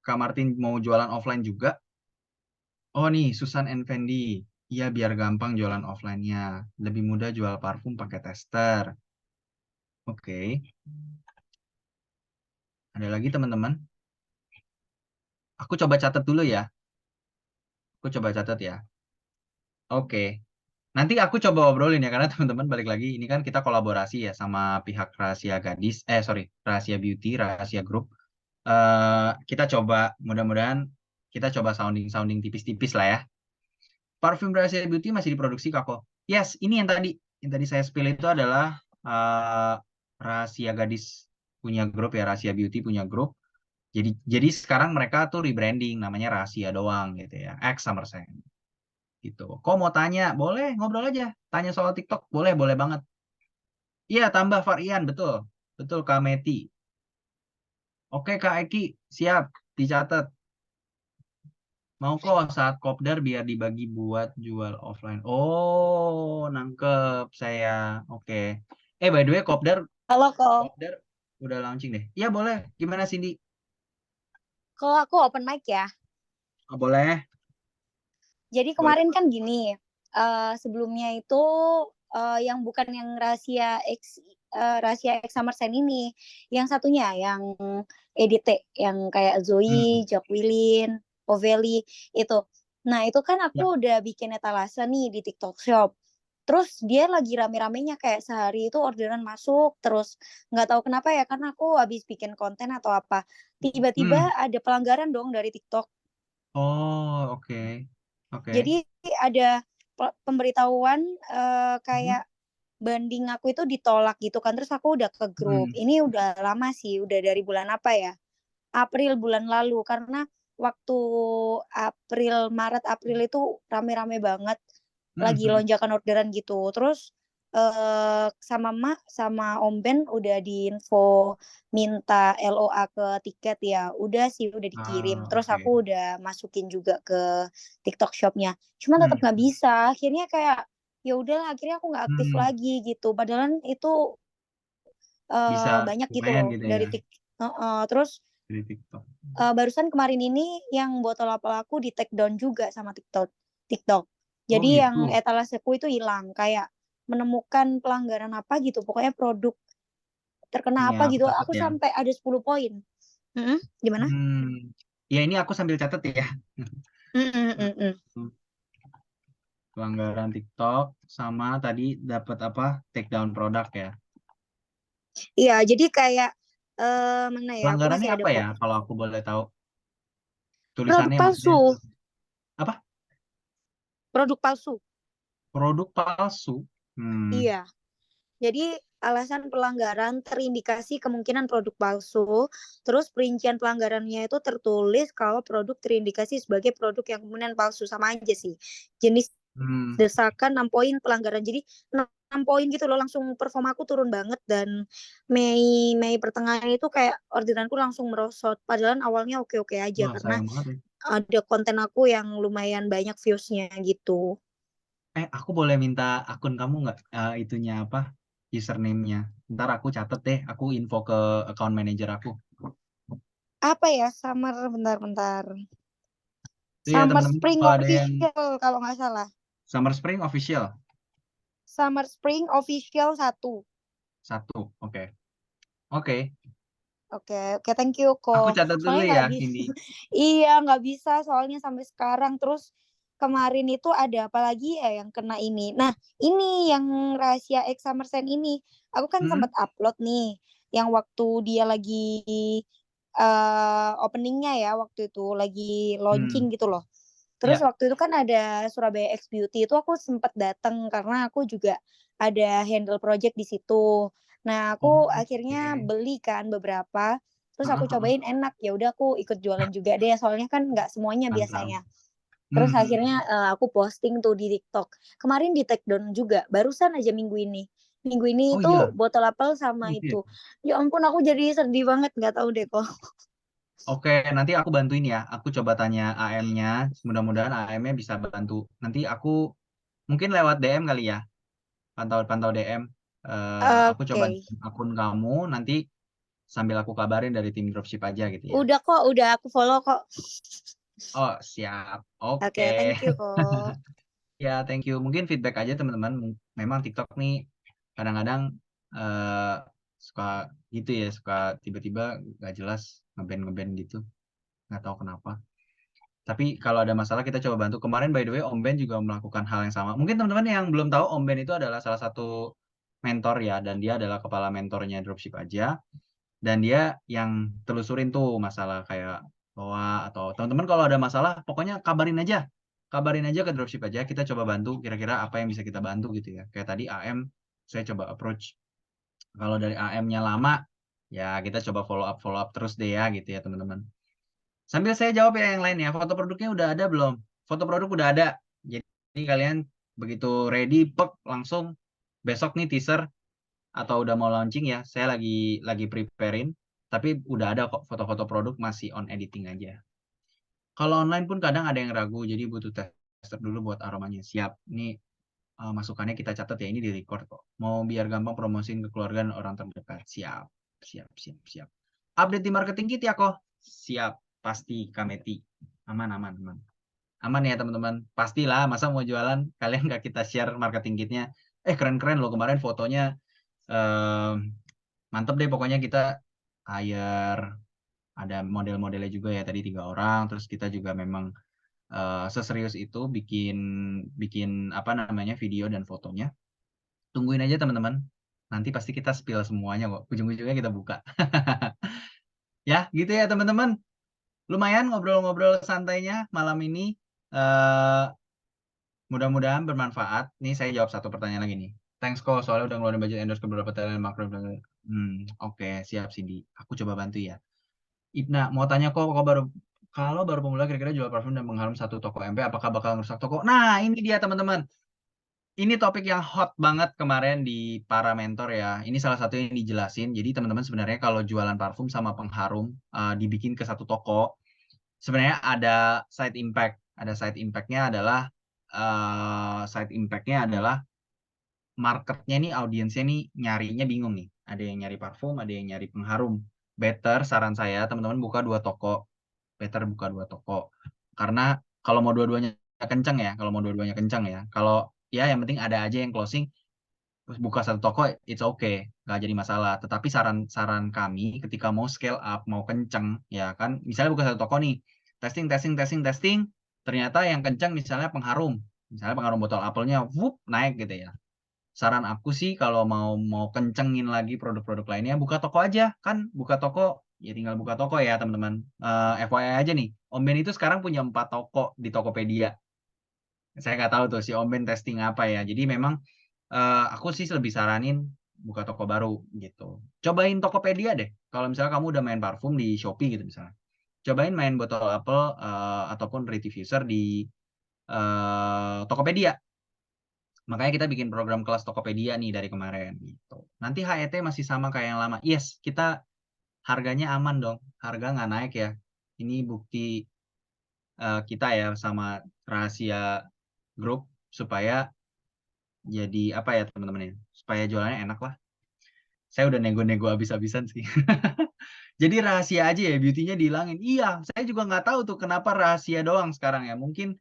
Kak Martin mau jualan offline juga? Oh nih, Susan and Fendi. Iya, biar gampang jualan offline-nya. Lebih mudah jual parfum pakai tester. Oke. Ada lagi teman-teman? Aku coba catat dulu ya. Aku coba catat ya. Oke. Nanti aku coba obrolin ya, karena teman-teman balik lagi. Ini kan kita kolaborasi ya sama pihak Rahasia Gadis. Sorry, Rahasia Beauty, Rahasia Group. Kita coba, mudah-mudahan kita coba sounding-sounding tipis-tipis lah ya. Parfum Rahasia Beauty masih diproduksi Kako. Yes, ini yang tadi saya spill itu adalah Rahasia Gadis punya grup ya, Rahasia Beauty punya grup. Jadi sekarang mereka tuh rebranding namanya Rahasia doang gitu ya. X Summer Scent gitu. Kok mau tanya? Boleh ngobrol aja. Tanya soal TikTok, boleh, boleh banget. Iya, tambah varian, betul. Betul Kak Meti. Oke Kak Eki, siap dicatat. Mau kok saat kopdar biar dibagi buat jual offline. Oh, nangkep saya. Oke. By the way, kopdar, Halo kok, kopdar udah launching deh. Iya boleh. Gimana Cindy? kalau aku open mic ya. Oh, boleh. Jadi Boleh. kemarin kan gini, sebelumnya itu yang bukan yang rahasia X Summer Sen ini, yang satunya yang EDT, yang kayak Hmm. Zoe, Jacqueline, Oveli itu. Nah itu kan Ya. aku udah bikin etalase nih di TikTok Shop. Terus dia lagi rame-ramenya kayak sehari itu orderan masuk terus nggak tahu kenapa ya karena aku habis bikin konten atau apa tiba-tiba Hmm. ada pelanggaran dong dari TikTok. Oh, oke. Oke. Jadi ada pemberitahuan Hmm. kayak banding aku itu ditolak gitu kan. Terus aku udah ke grup. Hmm. Ini udah lama sih, udah dari bulan apa ya? April bulan lalu karena waktu Maret April itu rame-rame banget Hmm. lagi Hmm. lonjakan orderan gitu. Terus sama Mak sama Om Ben udah diinfo minta LOA ke tiket ya. Udah sih udah dikirim. Terus Oke. aku udah masukin juga ke TikTok shopnya. Cuman tetap Hmm. nggak bisa. Akhirnya kayak ya udahlah akhirnya aku nggak aktif Hmm. lagi gitu. Padahal itu Bisa banyak gitu lumayan loh gitu ya dari terus dari TikTok. barusan kemarin ini yang botol apel aku di take down juga sama TikTok. TikTok. Oh Jadi yang gitu. etalaseku itu hilang, kayak menemukan pelanggaran apa gitu. Pokoknya produk terkena Iya, apa aku gitu. catat Aku ya. sampai ada 10 poin. Gimana? Hmm. Ya ini aku sambil catat ya. Mm-mm. Pelanggaran TikTok sama tadi dapat apa? Take down produk ya. Iya, jadi kayak mana ya? Aku Pelanggarannya masih ada apa ya kok. kalau aku boleh tahu? Produk Tulisannya maksudnya palsu, apa? produk palsu. Produk palsu. Hmm. Iya. Jadi alasan pelanggaran terindikasi kemungkinan produk palsu, terus perincian pelanggarannya itu tertulis kalau produk terindikasi sebagai produk yang kemudian palsu, sama aja sih. Jenis Hmm. desakan 6 poin pelanggaran. Jadi 6 poin gitu loh, langsung performa aku turun banget dan Mei pertengahan itu kayak orderanku langsung merosot. Padahal awalnya oke-oke aja Wah, karena sayang banget ya. ada konten aku yang lumayan banyak views-nya gitu. Aku boleh minta akun kamu nggak? Itunya apa? Username-nya. Ntar aku catet deh. Aku info ke account manager aku. Apa ya? Bentar. Itu ya Summer teman-teman Spring kalau ada yang Official kalau nggak salah. Summer Spring official Summer Spring Official 1. satu. Oke. Oke. Oke, thank you Aku kok. catat dulu Soalnya ya nggak bisa, ini. iya nggak bisa soalnya sampai sekarang. Terus kemarin itu ada apa lagi ya yang kena ini. Nah, ini yang rahasia X Summer Sen ini. Aku kan Hmm? sempat upload nih, yang waktu dia lagi openingnya ya, waktu itu lagi Hmm. launching gitu loh. Terus Ya. waktu itu kan ada Surabaya X Beauty itu aku sempet dateng karena aku juga ada handle project di situ. Nah, Oh, aku akhirnya oke. beli kan beberapa, terus Heeh, aku heeh. cobain enak, ya udah aku ikut jualan juga deh, soalnya kan nggak semuanya Mantap. biasanya. Hmm, Terus hmm, akhirnya, hmm. aku posting tuh di TikTok. Kemarin di take down juga, barusan aja minggu ini. Minggu ini Oh itu iya. botol apel Oh, sama gitu ya. itu. Ya ampun aku jadi sedih banget, nggak tahu deh kok. Oke, nanti aku bantuin ya. Aku coba tanya AM-nya. Mudah-mudahan AM-nya bisa bantu. Nanti aku mungkin lewat DM kali ya. Pantau-pantau DM. Aku coba Oke. akun kamu. Nanti sambil aku kabarin dari tim dropship aja gitu ya. Udah kok, udah aku follow kok. Oh, siap. Oke, Oke. thank you kok. Ya, thank you. Mungkin feedback aja teman-teman. Memang TikTok nih kadang-kadang eh, suka gitu ya, suka tiba-tiba nggak jelas ngeband gitu. Nggak tahu kenapa. Tapi kalau ada masalah kita coba bantu. Kemarin by the way Om Ben juga melakukan hal yang sama. Mungkin teman-teman yang belum tahu Om Ben itu adalah salah satu mentor ya, dan dia adalah kepala mentornya dropship aja. Dan dia yang telusurin tuh masalah kayak bahwa atau teman-teman kalau ada masalah pokoknya kabarin aja ke dropship aja, kita coba bantu kira-kira apa yang bisa kita bantu gitu ya. Kayak tadi AM saya coba approach, kalau dari AM-nya lama ya kita coba follow up terus deh ya gitu ya teman-teman. Sambil saya jawab ya yang lain ya, foto produknya udah ada belum? Foto produk udah ada, jadi kalian begitu ready pek langsung besok nih teaser atau udah mau launching ya, saya lagi preparein, tapi udah ada kok foto-foto produk, masih on editing aja. Kalau online pun kadang ada yang ragu, jadi butuh tester dulu buat aromanya. Siap, ini masukannya kita catat ya, ini di record kok. Mau biar gampang promosiin ke keluarga dan orang terdekat. Siap, siap. Update di marketing kit ya kok? Siap, pasti Kameti. Aman, aman, aman. Aman ya teman-teman. Pastilah, masa mau jualan kalian nggak kita share marketing kitnya. Keren-keren loh kemarin fotonya. eh, Mantep deh pokoknya, kita hire, ada model-modelnya juga ya tadi 3 orang, terus kita juga memang seserius itu bikin bikin apa namanya video dan fotonya. Tungguin aja teman-teman, nanti pasti kita spill semuanya kok, ujung-ujungnya kita buka. Ya gitu ya teman-teman, lumayan ngobrol-ngobrol santainya malam ini. eh Mudah-mudahan bermanfaat. Nih saya jawab satu pertanyaan lagi nih. Thanks kok soalnya udah ngeluarin budget endorse ke beberapa talent makro. Oke, siap Cindy. Aku coba bantu ya. Ibna mau tanya kok, kalau baru pemula kira-kira jual parfum dan mengharum satu toko MP, apakah bakal merusak toko? Nah, ini dia teman-teman. Ini topik yang hot banget kemarin di para mentor ya. Ini salah satu yang dijelasin. Jadi teman-teman sebenarnya kalau jualan parfum sama pengharum dibikin ke satu toko, sebenarnya ada side impact. Ada side impact-nya adalah marketnya nih, audiensnya nih nyarinya bingung nih. Ada yang nyari parfum, ada yang nyari pengharum. Better saran saya teman-teman buka 2 toko. Better buka 2 toko. Karena kalau mau dua-duanya kencang ya, Kalau ya yang penting ada aja yang closing, terus buka satu toko, it's okay, nggak jadi masalah. Tetapi saran kami ketika mau scale up, mau kencang, ya kan, misalnya buka satu toko nih, testing, ternyata yang kencang misalnya pengharum botol apelnya, wup, naik gitu ya. Saran aku sih kalau mau kencengin lagi produk-produk lainnya, buka toko aja kan, buka toko ya tinggal buka toko ya teman-teman. FYI aja nih, Om Ben itu sekarang punya 4 toko di Tokopedia. Saya nggak tahu tuh si Om Ben testing apa ya. Jadi memang aku sih lebih saranin buka toko baru gitu. Cobain Tokopedia deh. Kalau misalnya kamu udah main parfum di Shopee gitu misalnya. Cobain main botol Apple ataupun Retifusor di Tokopedia. Makanya kita bikin program kelas Tokopedia nih dari kemarin gitu. Nanti HET masih sama kayak yang lama. Yes, kita harganya aman dong. Harga nggak naik ya. Ini bukti kita ya sama rahasia grup supaya jadi apa ya teman-teman ya. Supaya jualannya enak lah. Saya udah nego-nego habis-habisan sih. Jadi rahasia aja ya, beauty-nya dihilangin. Iya, saya juga nggak tahu tuh kenapa rahasia doang sekarang ya. Mungkin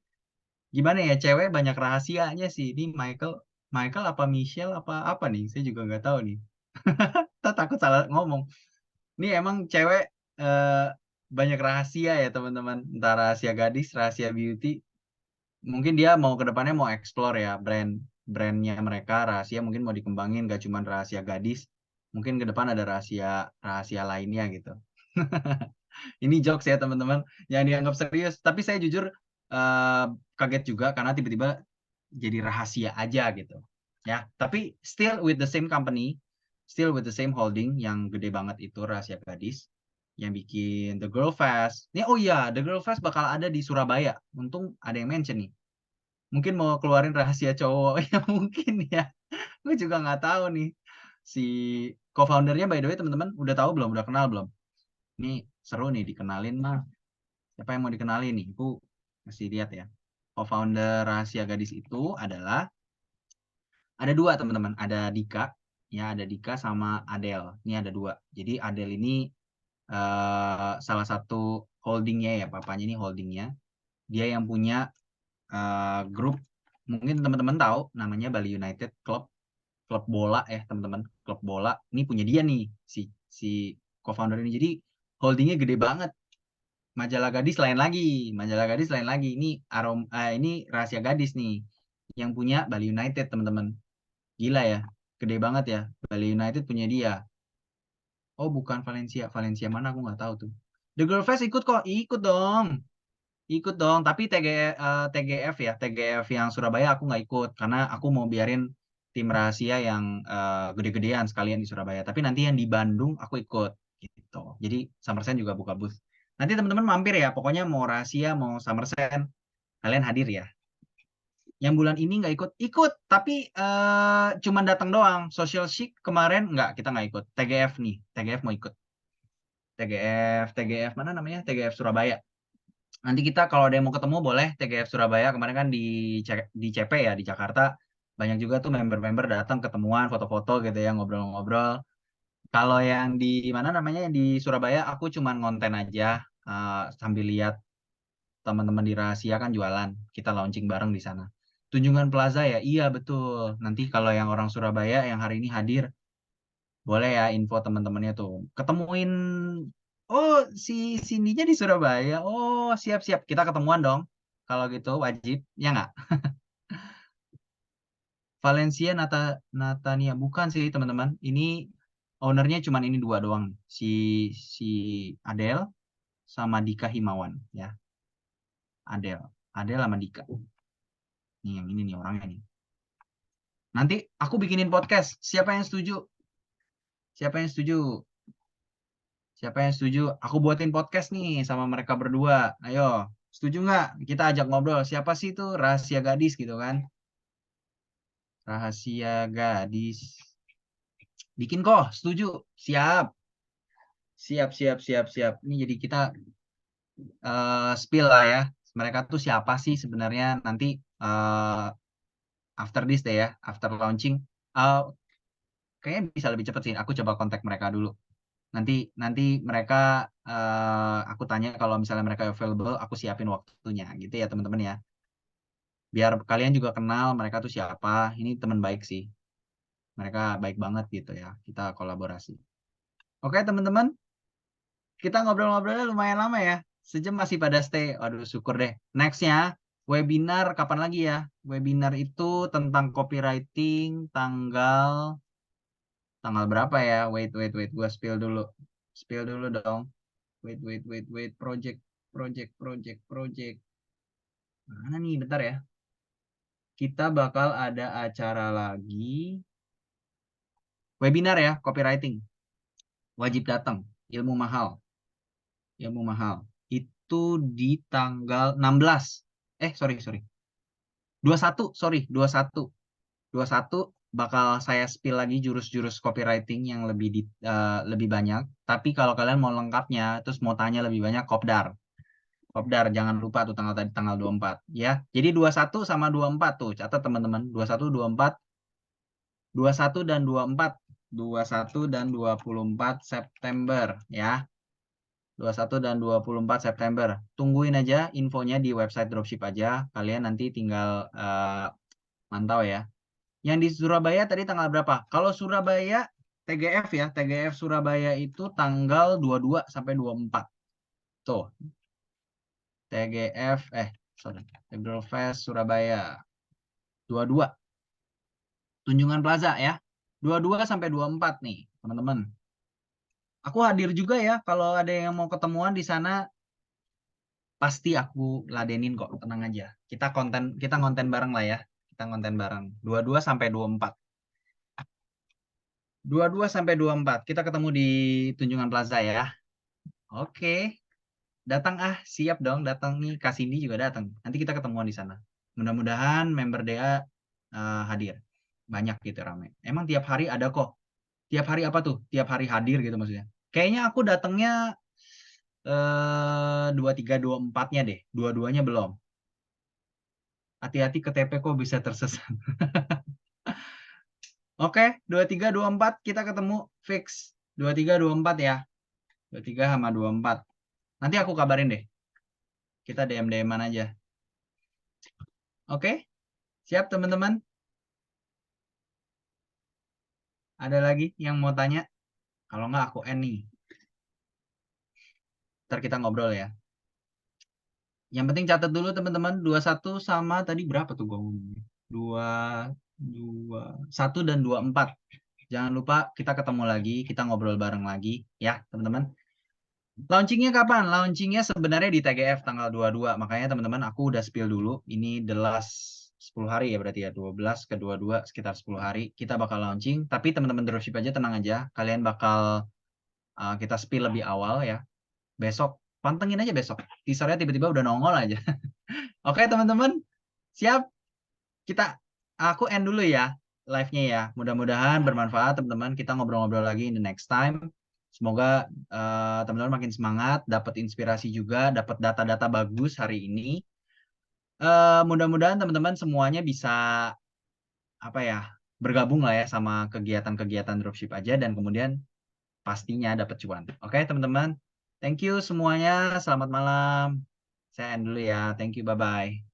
gimana ya, cewek banyak rahasianya sih. Ini Michael, Michael apa Michelle apa nih? Saya juga nggak tahu nih. Kita takut salah ngomong. Ini emang cewek eh, banyak rahasia ya teman-teman. Entah rahasia gadis, rahasia beauty. Mungkin dia mau ke depannya mau explore ya brandnya mereka rahasia mungkin mau dikembangin gak cuma rahasia gadis. Mungkin ke depan ada rahasia rahasia lainnya gitu. Ini jokes ya teman-teman, yang dianggap serius. Tapi saya jujur kaget juga karena tiba-tiba jadi rahasia aja gitu. Ya, tapi still with the same company, still with the same holding yang gede banget itu rahasia gadis yang bikin The Girl Fest. Nih oh iya, The Girl Fest bakal ada di Surabaya. Untung ada yang mention nih. Mungkin mau keluarin rahasia cowok ya mungkin ya. Gue juga nggak tahu nih. Si co-foundernya by the way teman-teman udah tahu belum? Udah kenal belum? Ini seru nih dikenalin mah. Siapa yang mau dikenalin nih? Aku masih lihat ya. Co-founder Rahasia Gadis itu adalah ada dua teman-teman. Ada Dika, ya ada Dika sama Adele. Ini ada dua. Jadi Adele ini salah satu holdingnya ya, papanya ini holdingnya. Dia yang punya grup, mungkin teman-teman tahu namanya Bali United Club, klub bola ya teman-teman, klub bola. Ini punya dia nih si co-founder ini. Jadi holdingnya gede banget. Majalah gadis lain lagi ini ini rahasia gadis nih yang punya Bali United teman-teman, gila ya, gede banget ya. Bali United punya dia. Oh bukan Valencia, Valencia mana aku nggak tahu tuh. The Girl Fest ikut kok, ikut dong tapi TGF ya, TGF yang Surabaya aku nggak ikut karena aku mau biarin tim rahasia yang gede-gedean sekalian di Surabaya, tapi nanti yang di Bandung aku ikut gitu. Jadi Summersen juga buka booth. Nanti teman-teman mampir ya, pokoknya mau rahasia mau Summersen kalian hadir ya. Yang bulan ini nggak ikut tapi cuman datang doang. Social Chic kemarin kita nggak ikut. TGF nih, TGF mau ikut. TGF mana namanya, TGF Surabaya. Nanti kita kalau ada yang mau ketemu boleh TGF Surabaya. Kemarin kan di CP ya di Jakarta banyak juga tuh member-member datang ketemuan foto-foto gitu ya, ngobrol-ngobrol. Kalau yang di mana namanya yang di Surabaya aku cuman ngonten aja sambil lihat teman-teman di Rahasia kan jualan. Kita launching bareng di sana. Tunjungan Plaza ya, iya betul. Nanti kalau yang orang Surabaya yang hari ini hadir, boleh ya info teman-temannya tuh. Ketemuin, oh si Cindy-nya di Surabaya. Oh siap-siap, kita ketemuan dong. Kalau gitu wajib, ya nggak? Valencia Natania, bukan sih teman-teman. Ini ownernya cuma ini dua doang. Si Adele sama Dika Himawan ya. Adele sama Dika. Nih yang ini nih orangnya nih. Nanti aku bikinin podcast. Siapa yang setuju? Siapa yang setuju? Siapa yang setuju? Aku buatin podcast nih sama mereka berdua. Ayo, setuju nggak? Kita ajak ngobrol. Siapa sih itu rahasia gadis gitu kan? Rahasia gadis. Bikin kok, setuju. Siap. Siap, siap, siap, siap. Ini jadi kita spill lah ya. Mereka tuh siapa sih sebenarnya nanti after this deh ya, after launching. Uh, Kayaknya bisa lebih cepet sih. Aku coba kontak mereka dulu. Nanti nanti mereka aku tanya kalau misalnya mereka available, aku siapin waktunya gitu ya teman-teman ya. Biar kalian juga kenal mereka tuh siapa. Ini teman baik sih. Mereka baik banget gitu ya. Kita kolaborasi. Oke teman-teman, kita ngobrol-ngobrolnya lumayan lama ya. Sejam masih pada stay. Waduh syukur deh. Nextnya webinar kapan lagi ya? Webinar itu tentang copywriting tanggal berapa ya? Wait. Gua spill dulu. Spill dulu dong. Wait. Project. Mana nih? Bentar ya. Kita bakal ada acara lagi. webinar ya, copywriting. Wajib datang, ilmu mahal. Ilmu mahal. Itu di tanggal 16. Sorry. 21, sorry, 21. 21 bakal saya spill lagi jurus-jurus copywriting yang lebih banyak. Tapi kalau kalian mau lengkapnya, terus mau tanya lebih banyak, Kopdar. Kopdar, jangan lupa tuh tanggal tadi tanggal 24 ya. Jadi 21 sama 24 tuh, catat teman-teman. 21, 24, 21 dan 24. 21 dan 24 September ya. 21 dan 24 September. Tungguin aja infonya di website dropship aja. Kalian nanti tinggal mantau ya. Yang di Surabaya tadi tanggal berapa? Kalau Surabaya TGF ya, TGF Surabaya itu tanggal 22 sampai 24. Tuh. TGF Fest Surabaya 22. Tunjungan Plaza ya. 22 sampai 24 nih, teman-teman. Aku hadir juga ya kalau ada yang mau ketemuan di sana, pasti aku ladenin kok, tenang aja. Kita konten bareng lah ya. Kita konten bareng. 22 sampai 24. 22 sampai 24. Kita ketemu di Tunjungan Plaza ya. Oke. Datang siap dong datang nih. Kasindi juga datang. Nanti kita ketemuan di sana. Mudah-mudahan member DA hadir. Banyak gitu rame. Emang tiap hari ada kok. Tiap hari apa tuh? Tiap hari hadir gitu maksudnya. Kayaknya aku datangnya 23 24-nya deh. Dua-duanya belum. Hati-hati ke TP kok bisa tersesat. Oke, 23 24 kita ketemu fix. 23 24 ya. 23 sama 24. Nanti aku kabarin deh. Kita DM-DM-an aja. Oke? Siap teman-teman? Ada lagi yang mau tanya? Kalau nggak aku end nih. Ntar kita ngobrol ya. Yang penting catat dulu teman-teman. 21 sama tadi berapa tuh gue ngomongnya? 1 dan 24. Jangan lupa kita ketemu lagi. Kita ngobrol bareng lagi. Ya teman-teman. Launchingnya kapan? Launchingnya sebenarnya di TGF tanggal 22. Makanya teman-teman aku udah spill dulu. Ini the last 10 hari ya berarti ya. 12 ke 22 sekitar 10 hari. Kita bakal launching. Tapi teman-teman dropship aja tenang aja. Kalian bakal kita spill lebih awal ya. Besok. Pantengin aja besok. Teasernya tiba-tiba udah nongol aja. Oke teman-teman. Siap? Aku end dulu ya live-nya ya. Mudah-mudahan bermanfaat teman-teman. Kita ngobrol-ngobrol lagi in the next time. Semoga teman-teman makin semangat, dapat inspirasi juga, dapat data-data bagus hari ini. Mudah-mudahan teman-teman semuanya bisa bergabung lah ya sama kegiatan-kegiatan dropship aja dan kemudian pastinya dapat cuan. Oke teman-teman. Thank you semuanya. Selamat malam. Saya end dulu ya. Thank you. Bye-bye.